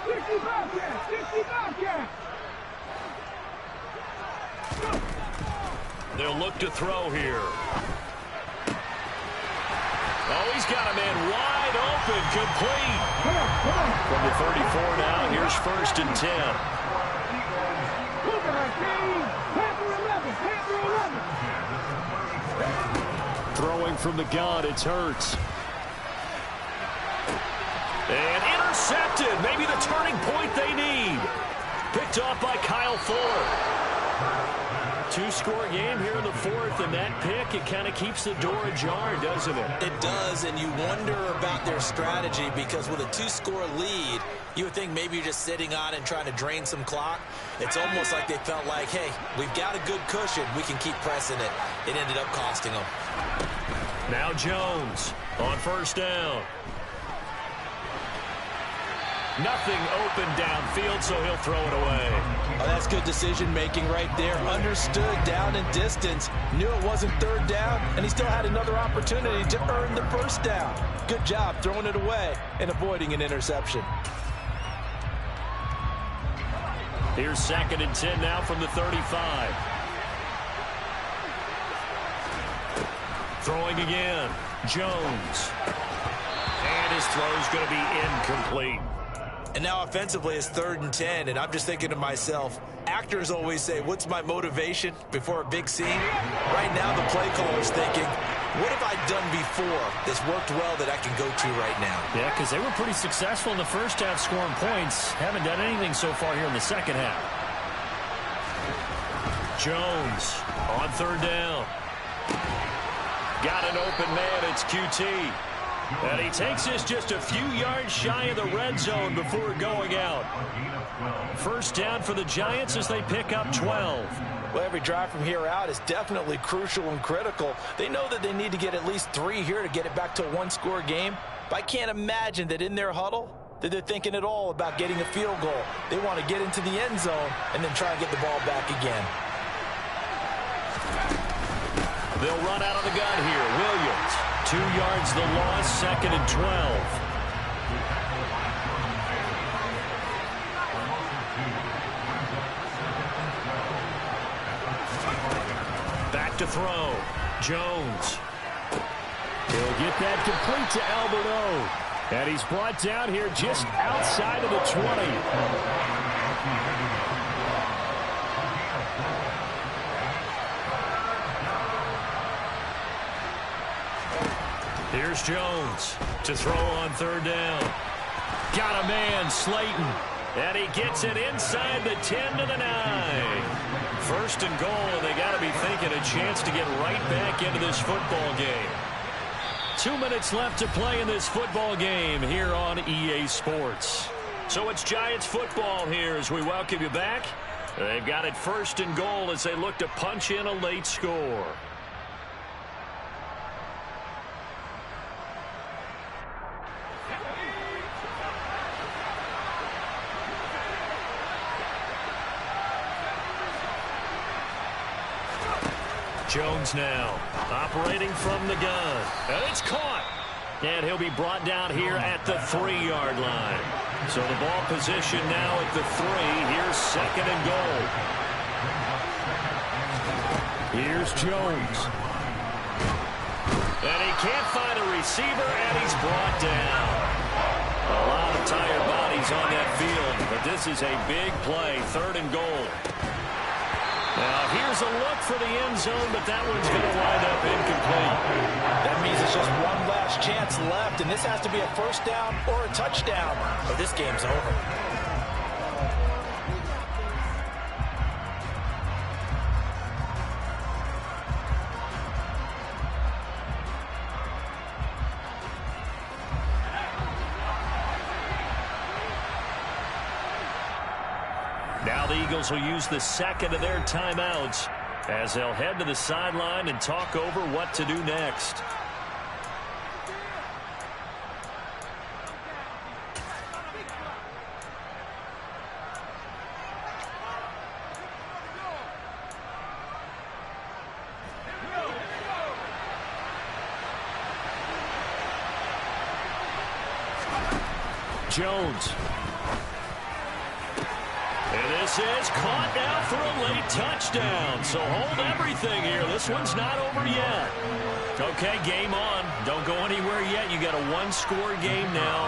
60 Bobcat, 60 Bobcat. They'll look to throw here. Oh, he's got a man wide open, complete. From the 34 now, here's 1st and 10. Throwing from the gun, it's Hurts. And intercepted. Maybe the turning point they need. Picked off by Kyle Fuller. 2-score game here in the 4th, and that pick, it kind of keeps the door ajar, doesn't it? It does, and you wonder about their strategy because with a 2-score lead, you would think maybe you're just sitting on and trying to drain some clock. It's almost like they felt like, hey, we've got a good cushion. We can keep pressing it. It ended up costing them. Now Jones on 1st down. Nothing open downfield, so he'll throw it away. Oh, that's good decision-making right there. Understood down and distance. Knew it wasn't 3rd down, and he still had another opportunity to earn the 1st down. Good job throwing it away and avoiding an interception. Here's 2nd and 10 now from the 35. Throwing again. Jones. And his throw's going to be incomplete. And now offensively it's 3rd and 10, and I'm just thinking to myself, actors always say, what's my motivation before a big scene? Right now the play caller's thinking, what have I done before that's worked well that I can go to right now? Yeah, because they were pretty successful in the first half scoring points. Haven't done anything so far here in the second half. Jones on 3rd down. Got an open man, it's QT. And he takes this just a few yards shy of the red zone before going out. 1st down for the Giants as they pick up 12. Well, every drive from here out is definitely crucial and critical. They know that they need to get at least 3 here to get it back to a 1-score game. But I can't imagine that in their huddle that they're thinking at all about getting a field goal. They want to get into the end zone and then try and get the ball back again. They'll run out of the gun here. Williams. 2 yards the loss, 2nd and 12. Back to throw. Jones. He'll get that complete to Alberto. And he's brought down here just outside of the 20. Here's Jones to throw on third down. Got a man, Slayton. And he gets it inside the 10 to the 9. First and goal, and they got to be thinking a chance to get right back into this football game. 2 minutes left to play in this football game here on EA Sports. So it's Giants football here as we welcome you back. They've got it first and goal as they look to punch in a late score. Jones now operating from the gun. And it's caught. And he'll be brought down here at the 3-yard line. So the ball position now at the 3. Here's second and goal. Here's Jones. And he can't find a receiver, and he's brought down. A lot of tired bodies on that field, but this is a big play, third and goal. Now, here's a look for the end zone, but that one's going to wind up incomplete. That means it's just one last chance left, and this has to be a first down or a touchdown, or this game's over. Now the Eagles will use the second of their timeouts as they'll head to the sideline and talk over what to do next. Jones. And this is caught now for a late touchdown. So hold everything here. This one's not over yet. Okay, game on. Don't go anywhere yet. You got a one-score game now.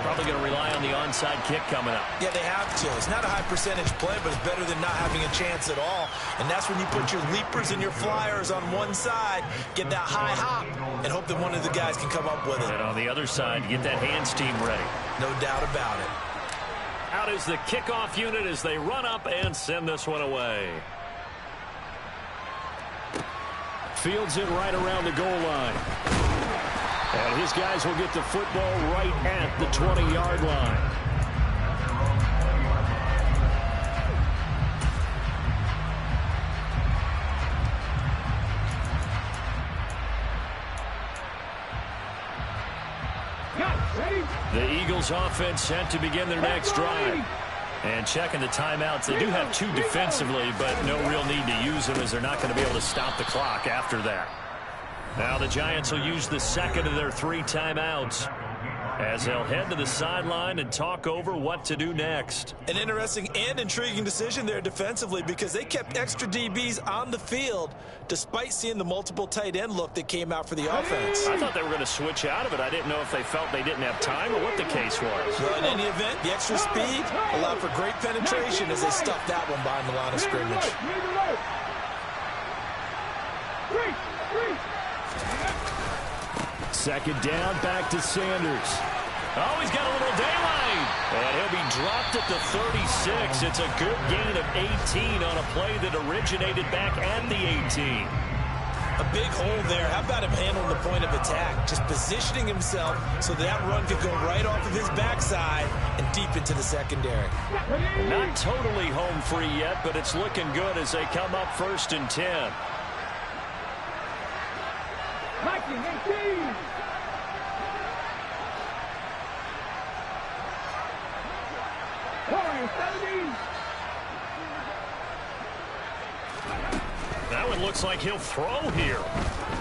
Probably going to rely on the onside kick coming up. Yeah, they have to. It's not a high percentage play, but it's better than not having a chance at all. And that's when you put your leapers and your flyers on one side, get that high hop, and hope that one of the guys can come up with it. And on the other side, get that hands team ready. No doubt about it. Out is the kickoff unit as they run up and send this one away. Fields it right around the goal line. And his guys will get the football right at the 20-yard line. The Eagles offense set to begin their next drive. And checking the timeouts, they do have two defensively, but no real need to use them as they're not going to be able to stop the clock after that. Now the Giants will use the second of their 3 timeouts as they'll head to the sideline and talk over what to do next. An interesting and intriguing decision there defensively because they kept extra DBs on the field despite seeing the multiple tight end look that came out for the offense. I thought they were going to switch out of it. I didn't know if they felt they didn't have time or what the case was. Well, in any event, the extra speed allowed for great penetration as they stuffed that one behind the line of scrimmage. Second down, back to Sanders. Oh, he's got a little daylight. And he'll be dropped at the 36. It's a good gain of 18 on a play that originated back at the 18. A big hole there. How about him handling the point of attack? Just positioning himself so that run could go right off of his backside and deep into the secondary. Not totally home free yet, but it's looking good as they come up first and 10. Viking 18. That one looks like he'll throw here.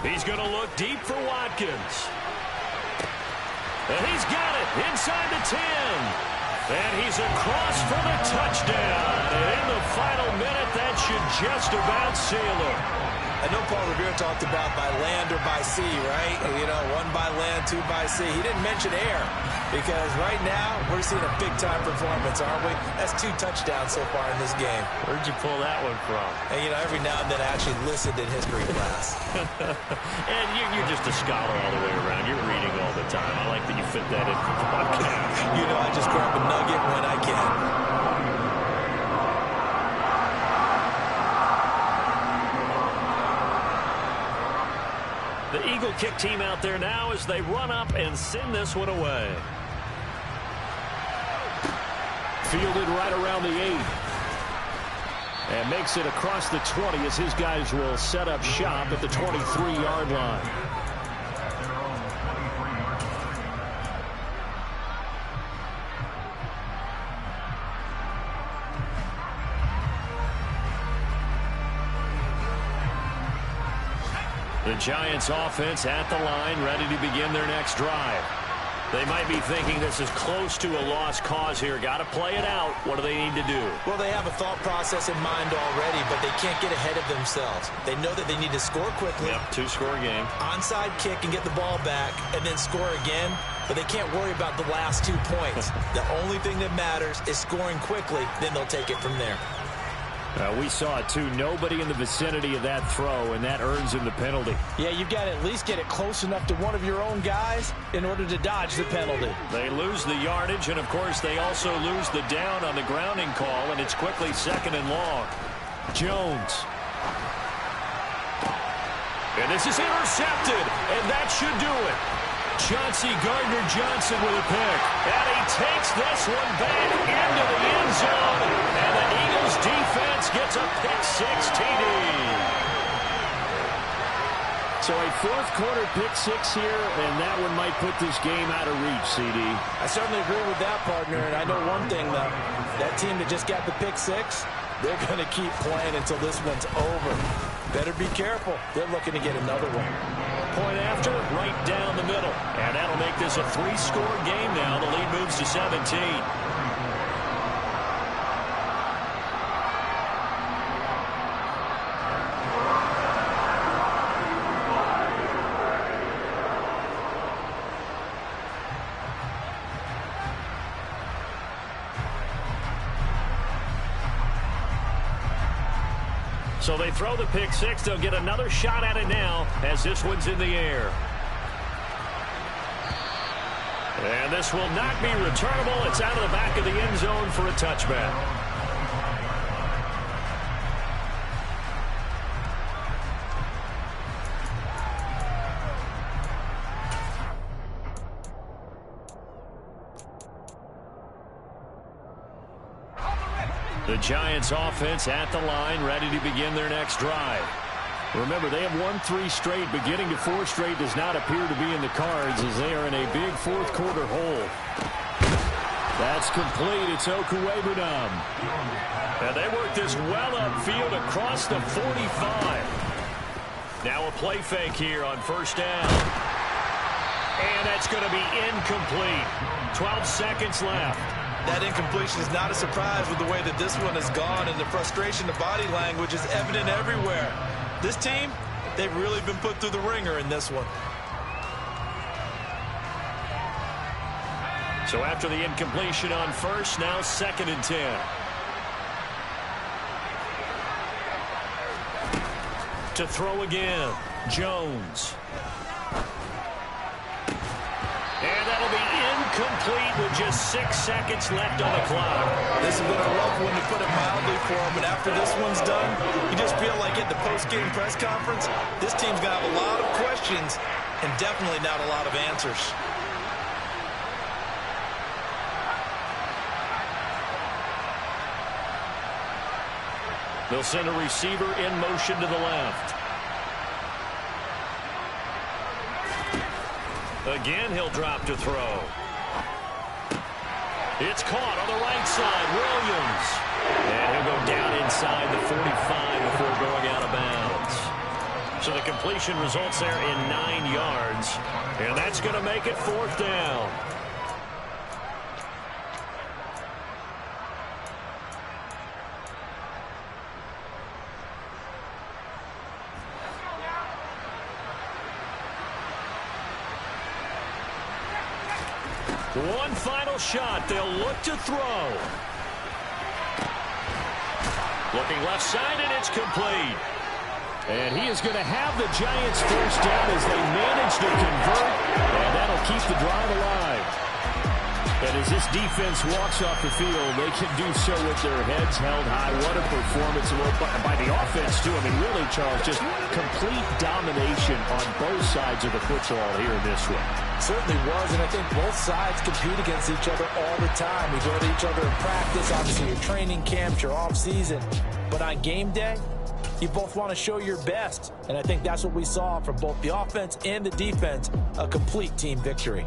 He's going to look deep for Watkins. And he's got it inside the 10. And he's across for the touchdown. And in the final minute, that should just about seal it. I know Paul Revere talked about by land or by sea, right? You know, one by land, two by sea. He didn't mention air because right now we're seeing a big-time performance, aren't we? That's 2 touchdowns so far in this game. Where'd you pull that one from? And, you know, every now and then I actually listened in history class. And you're just a scholar all the way around. You're reading all the time. I like that you fit that in for the podcast. You know, I just grab a nugget when I can. The Eagle kick team out there now as they run up and send this one away. Fielded right around the 8. And makes it across the 20 as his guys will set up shop at the 23-yard line. The Giants offense at the line, ready to begin their next drive. They might be thinking this is close to a lost cause here. Got to play it out. What do they need to do? Well, they have a thought process in mind already, but they can't get ahead of themselves. They know that they need to score quickly. Yep, 2-score game. Onside kick and get the ball back and then score again, but they can't worry about the last 2 points. The only thing that matters is scoring quickly, then they'll take it from there. We saw it, too. Nobody in the vicinity of that throw, and that earns him the penalty. Yeah, you've got to at least get it close enough to one of your own guys in order to dodge the penalty. They lose the yardage, and, of course, they also lose the down on the grounding call, and it's quickly 2nd and long. Jones. And this is intercepted, and that should do it. Chauncey Gardner-Johnson with a pick. And he takes this one back into the end zone. And the Eagles defense gets a pick-6 TD. So a 4th-quarter pick-6 here, and that one might put this game out of reach, CD. I certainly agree with that, partner. And I know one thing, though. That team that just got the pick-6, they're going to keep playing until this one's over. Better be careful. They're looking to get another one. Point after, right down the middle. And that'll make this a 3-score game now. The lead moves to 17. So they throw the pick-6. They'll get another shot at it now as this one's in the air. And this will not be returnable. It's out of the back of the end zone for a touchback. The Giants offense at the line, ready to begin their next drive. Remember, they have won 3 straight, but getting to 4 straight does not appear to be in the cards as they are in a big 4th-quarter hole. That's complete. It's Okuwebunam. And they work this well upfield across the 45. Now a play fake here on 1st down. And that's going to be incomplete. 12 seconds left. That incompletion is not a surprise with the way that this one has gone, and the frustration, the body language is evident everywhere. This team, they've really been put through the ringer in this one. So after the incompletion on 1st, now 2nd and 10. To throw again, Jones. And that'll be incomplete with just 6 seconds left on the clock. This has been a rough one, to put it mildly, for him. But after this one's done, you just feel like at the post-game press conference, this team's going to have a lot of questions and definitely not a lot of answers. They'll send a receiver in motion to the left. Again, he'll drop to throw. It's caught on the right side. Williams. And he'll go down inside the 45 before going out of bounds. So the completion results there in 9 yards. And that's going to make it 4th down. One final shot. They'll look to throw. Looking left side, and it's complete. And he is going to have the Giants first down as they manage to convert, and that'll keep the drive alive. And as this defense walks off the field, they can do so with their heads held high. What a performance by the offense, too. I mean, really, Charles, just complete domination on both sides of the football here in this one. Certainly was, and I think both sides compete against each other all the time. You go to each other in practice, obviously your training camps, your off-season. But on game day, you both want to show your best. And I think that's what we saw from both the offense and the defense, a complete team victory.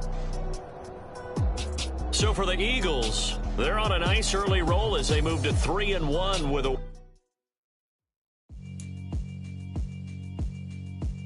So for the Eagles, they're on a nice early roll as they move to 3-1 with a...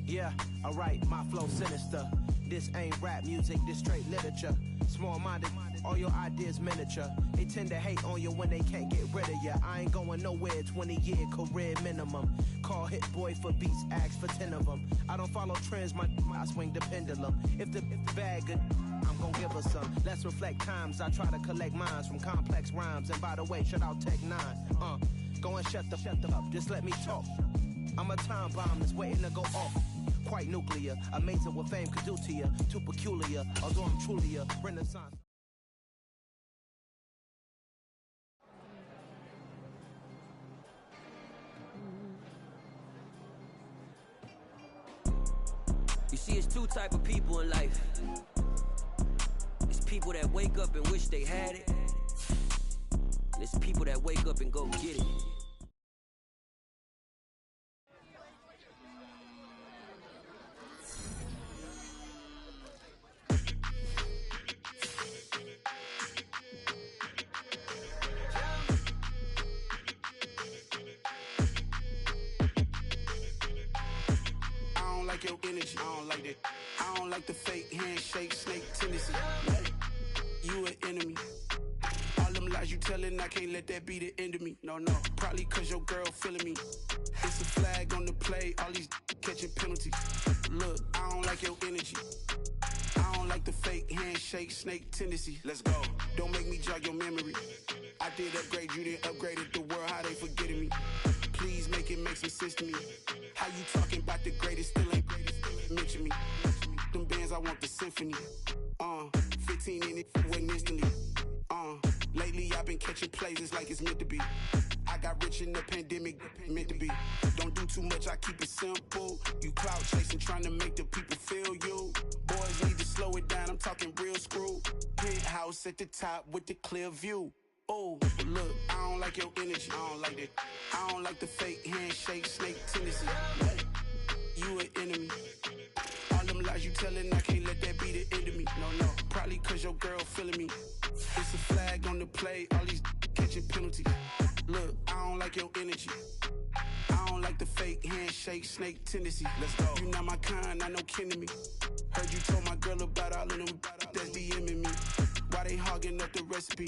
Yeah, alright, my flow sinister. This ain't rap music, this straight literature. Small-minded, all your ideas miniature. They tend to hate on you when they can't get rid of you. I ain't going nowhere, 20-year career minimum. Call Hit Boy for beats, ask for 10 of them. I don't follow trends, I swing the pendulum. If the bag good, I'm gonna give her some. Let's reflect times, I try to collect minds from complex rhymes. And by the way, shout out Tech 9. Go and shut the up, just let me talk. I'm a time bomb that's waiting to go off. Quite nuclear, amazing what fame could do to you. Too peculiar, although I'm truly a renaissance. You see, it's two type of people in life. It's people that wake up and wish they had it. And it's people that wake up and go get it. Your energy, I don't like that. I don't like the fake handshake, snake tendency. You an enemy. All them lies you telling, I can't let that be the end of me. No, probably cause your girl feeling me. It's a flag on the play, all these catching penalties. Look, I don't like your energy. I don't like the fake handshake, snake tendency. Let's go. Don't make me jog your memory. I did upgrade, you didn't upgrade it. The world, how they forgetting me. Please make it make some sense to me. How you talking about the greatest, still ain't greatest, mention me. Them bands, I want the symphony. 15 in it, wasn't instantly. Lately I've been catching plays, it's like it's meant to be. I got rich in the pandemic, meant to be. Don't do too much, I keep it simple. You clout chasing, trying to make the people feel you. Boys need to slow it down, I'm talking real screw. Penthouse at the top with the clear view. Oh, look, I don't like your energy, I don't like that. I don't like the fake handshake, snake tendency. You an enemy. All them lies you telling, I can't let that be the end of me. No, probably cause your girl feeling me. It's a flag on the play, all these catching penalties. Look, I don't like your energy. I don't like the fake handshake, snake tendency. Let's go. You not my kind, I know kin to me. Heard you told my girl about all of them that's DMing me. Why they hogging up the recipe?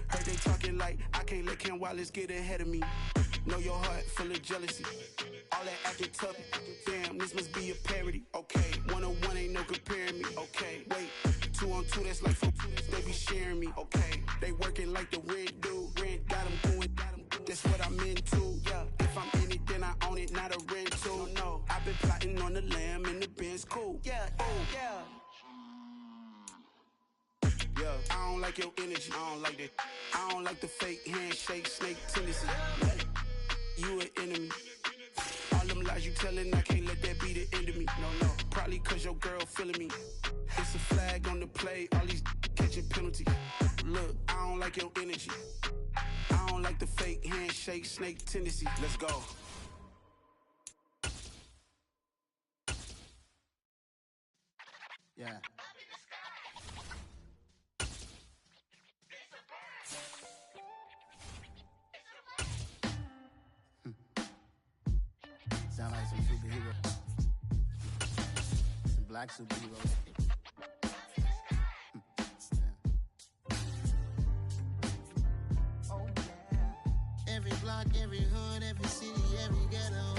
Heard they talking like I can't let Ken Wallace get ahead of me. Know your heart full of jealousy. All that acting tough. Damn, this must be a parody. Okay, 1-on-1 ain't no comparing me. Okay, wait, 2-on-2 that's like 4-2. They be sharing me. Okay, they working like the rent do. Rent got them going. That's what I'm into. Yeah, if I'm in it, then I own it, not a rental. No, I've been plotting on the lamb and the Benz cool. Yeah, oh yeah. Yeah, I don't like your energy, I don't like that. I don't like the fake handshake, snake tendency. You an enemy. All them lies you telling, I can't let that be the end of me. No, probably cause your girl feeling me. It's a flag on the play, all these catching penalties. Look, I don't like your energy. I don't like the fake handshake, snake tendency. Let's go. Yeah. Sound like some superhero. Some black superheroes. Oh yeah. Every block, every hood, every city, every ghetto.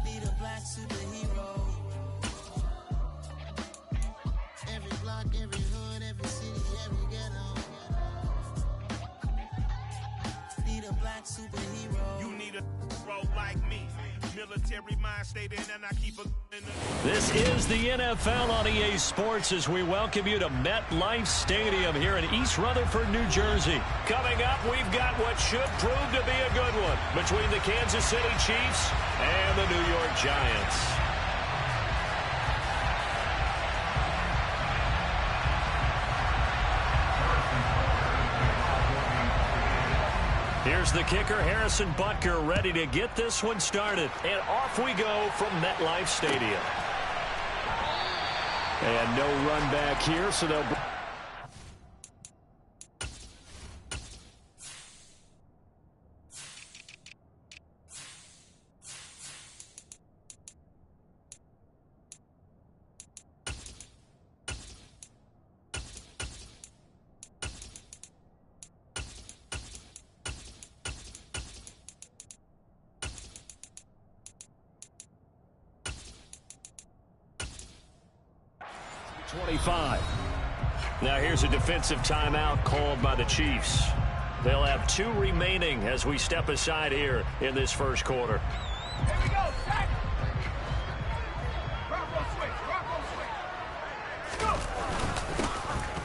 Need a black superhero. You need a bro like me. Military mind state in and I keep a in the... This is the NFL on EA Sports as we welcome you to MetLife Stadium here in East Rutherford, New Jersey. Coming up, we've got what should prove to be a good one between the Kansas City Chiefs and the New York Giants. Here's the kicker, Harrison Butker, ready to get this one started. And off we go from MetLife Stadium. And no run back here, so they'll... 25. Now here's a defensive timeout called by the Chiefs. They'll have 2 remaining as we step aside here in this first quarter. Here we go, set! Bronco switch, Bronco switch! Go!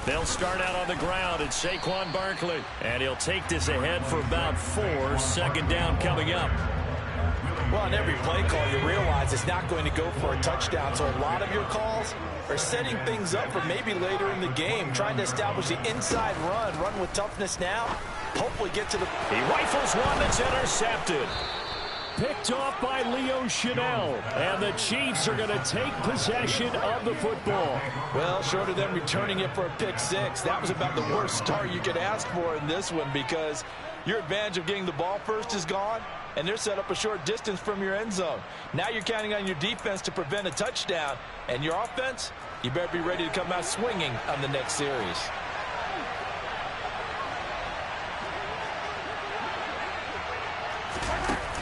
They'll start out on the ground. It's Saquon Barkley. And he'll take this ahead for about 4. Second down coming up. Well, on every play call, you realize it's not going to go for a touchdown. So a lot of your calls are setting things up for maybe later in the game, trying to establish the inside run with toughness now, hopefully get to the... He rifles one that's intercepted. Picked off by Leo Chanel. And the Chiefs are going to take possession of the football. Well, short of them returning it for a pick 6, that was about the worst start you could ask for in this one because your advantage of getting the ball first is gone, and they're set up a short distance from your end zone. Now you're counting on your defense to prevent a touchdown, and your offense, you better be ready to come out swinging on the next series.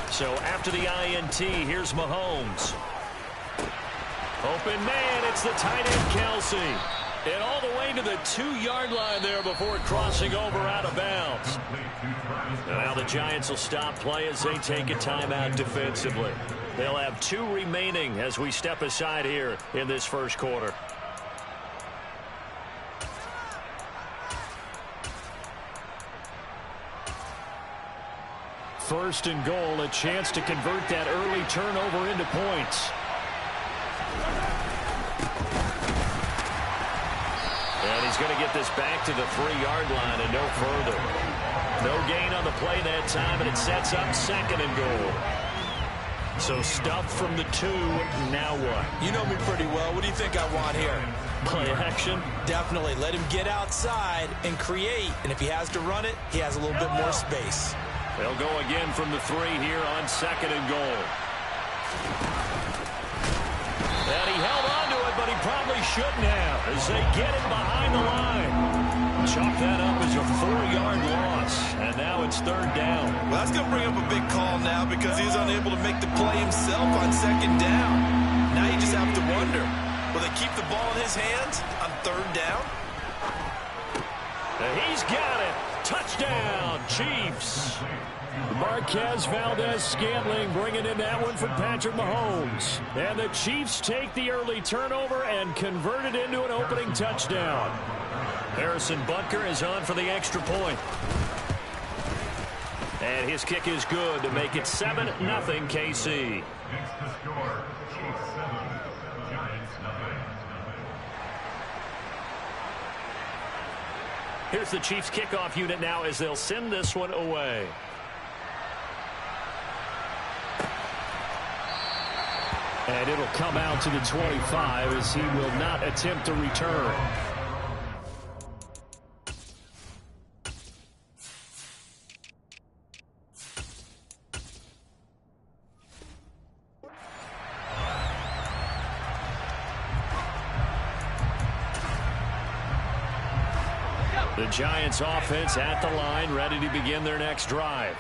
So after the INT, here's Mahomes. Open man, it's the tight end Kelsey. And all the way to the 2-yard line there before crossing over out of bounds. Now the Giants will stop play as they take a timeout defensively. They'll have 2 remaining as we step aside here in this first quarter. First and goal, a chance to convert that early turnover into points. And he's going to get this back to the 3-yard line and no further. No gain on the play that time, and it sets up second and goal. So stuff from the 2, now what? You know me pretty well. What do you think I want here? Play action? Definitely. Let him get outside and create, and if he has to run it, he has a little bit more space. They'll go again from the 3 here on second and goal. And he held on to it, but he probably shouldn't have as they get it behind the line. Chalk that up as a 4-yard loss, and now it's third down. Well, that's going to bring up a big call now because he's unable to make the play himself on second down. Now you just have to wonder, will they keep the ball in his hands on third down? And he's got it. Touchdown, Chiefs. Marquez Valdez-Scantling bringing in that one for Patrick Mahomes. And the Chiefs take the early turnover and convert it into an opening touchdown. Harrison Butker is on for the extra point. And his kick is good to make it 7-0 KC. Next to score, Chiefs 7, Giants 9. Here's the Chiefs kickoff unit now as they'll send this one away. And it'll come out to the 25 as he will not attempt to return. The Giants offense at the line, ready to begin their next drive.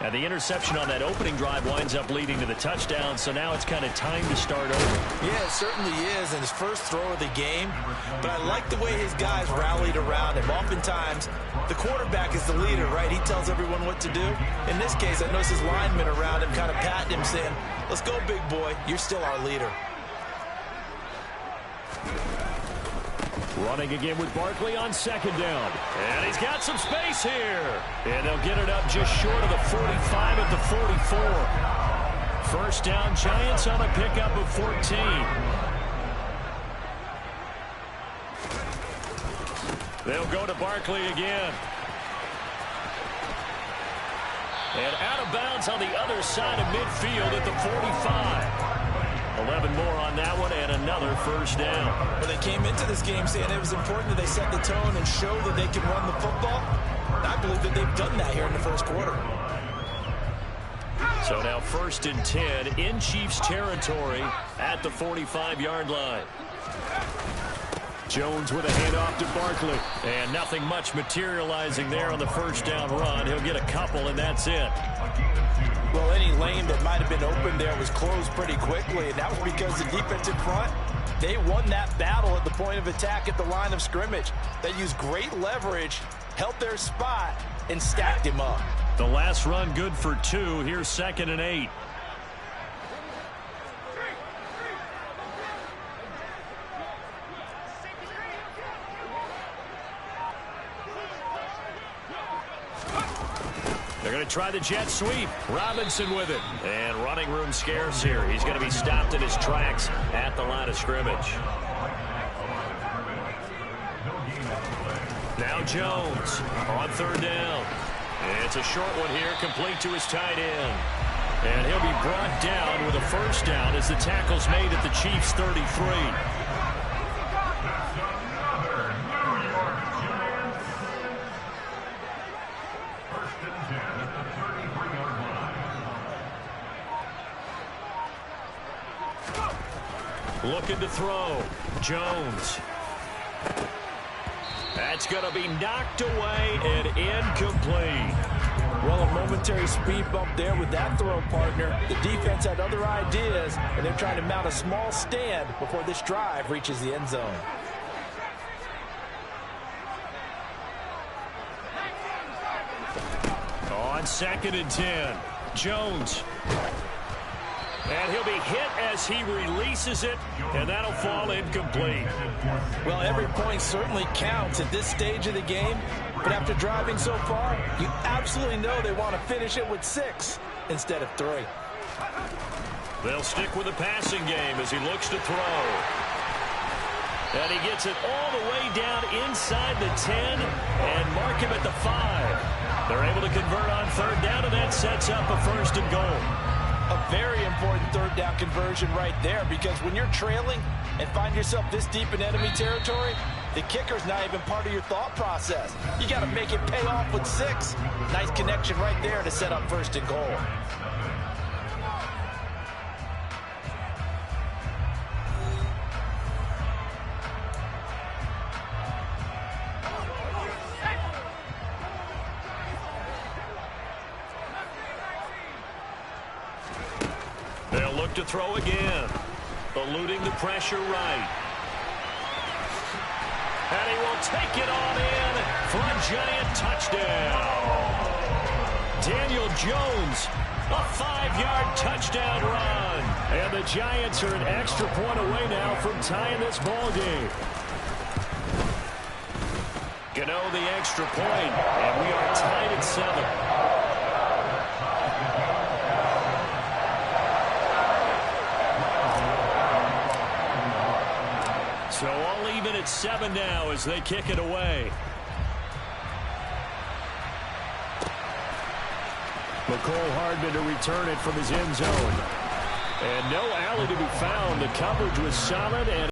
Now, the interception on that opening drive winds up leading to the touchdown, so now it's kind of time to start over. Yeah, it certainly is, and his first throw of the game. But I like the way his guys rallied around him. Oftentimes, the quarterback is the leader, right? He tells everyone what to do. In this case, I notice his linemen around him kind of patting him, saying, let's go, big boy. You're still our leader. Running again with Barkley on second down. And he's got some space here. And they'll get it up just short of the 45 at the 44. First down, Giants on a pickup of 14. They'll go to Barkley again. And out of bounds on the other side of midfield at the 45. 11 more on that one and another first down. Well, they came into this game saying it was important that they set the tone and show that they can run the football. I believe that they've done that here in the first quarter. So now 1st and 10 in Chiefs territory at the 45-yard line. Jones with a handoff to Barkley. And nothing much materializing there on the first down run. He'll get a couple, and that's it. Well, any lane that might have been open there was closed pretty quickly, and that was because the defensive front, they won that battle at the point of attack at the line of scrimmage. They used great leverage, held their spot, and stacked him up. The last run good for 2. Here's 2nd and 8. They're going to try the jet sweep. Robinson with it. And running room scarce here. He's going to be stopped in his tracks at the line of scrimmage. Now Jones on 3rd down. It's a short one here, complete to his tight end. And he'll be brought down with a first down as the tackle's made at the Chiefs' 33. Looking to throw. Jones. That's going to be knocked away and incomplete. Well, a momentary speed bump there with that throw, partner. The defense had other ideas, and they're trying to mount a small stand before this drive reaches the end zone. On 2nd and 10. Jones. And he'll be hit as he releases it, and that'll fall incomplete. Well, every point certainly counts at this stage of the game, but after driving so far, you absolutely know they want to finish it with 6 instead of 3. They'll stick with the passing game as he looks to throw. And he gets it all the way down inside the 10 and mark him at the 5. They're able to convert on 3rd down, and that sets up a 1st and goal. A very important 3rd down conversion right there, because when you're trailing and find yourself this deep in enemy territory, the kicker's not even part of your thought process. You got to make it pay off with 6. Nice connection right there to set up 1st and goal. They'll look to throw again. Eluding the pressure right. And he will take it on in for a Giant touchdown. Daniel Jones, a 5-yard touchdown run. And the Giants are an extra point away now from tying this ball game. Gano the extra point, and we are tied at 7. So all even at 7 now as they kick it away. Mecole Hardman to return it from his end zone. And no alley to be found. The coverage was solid. And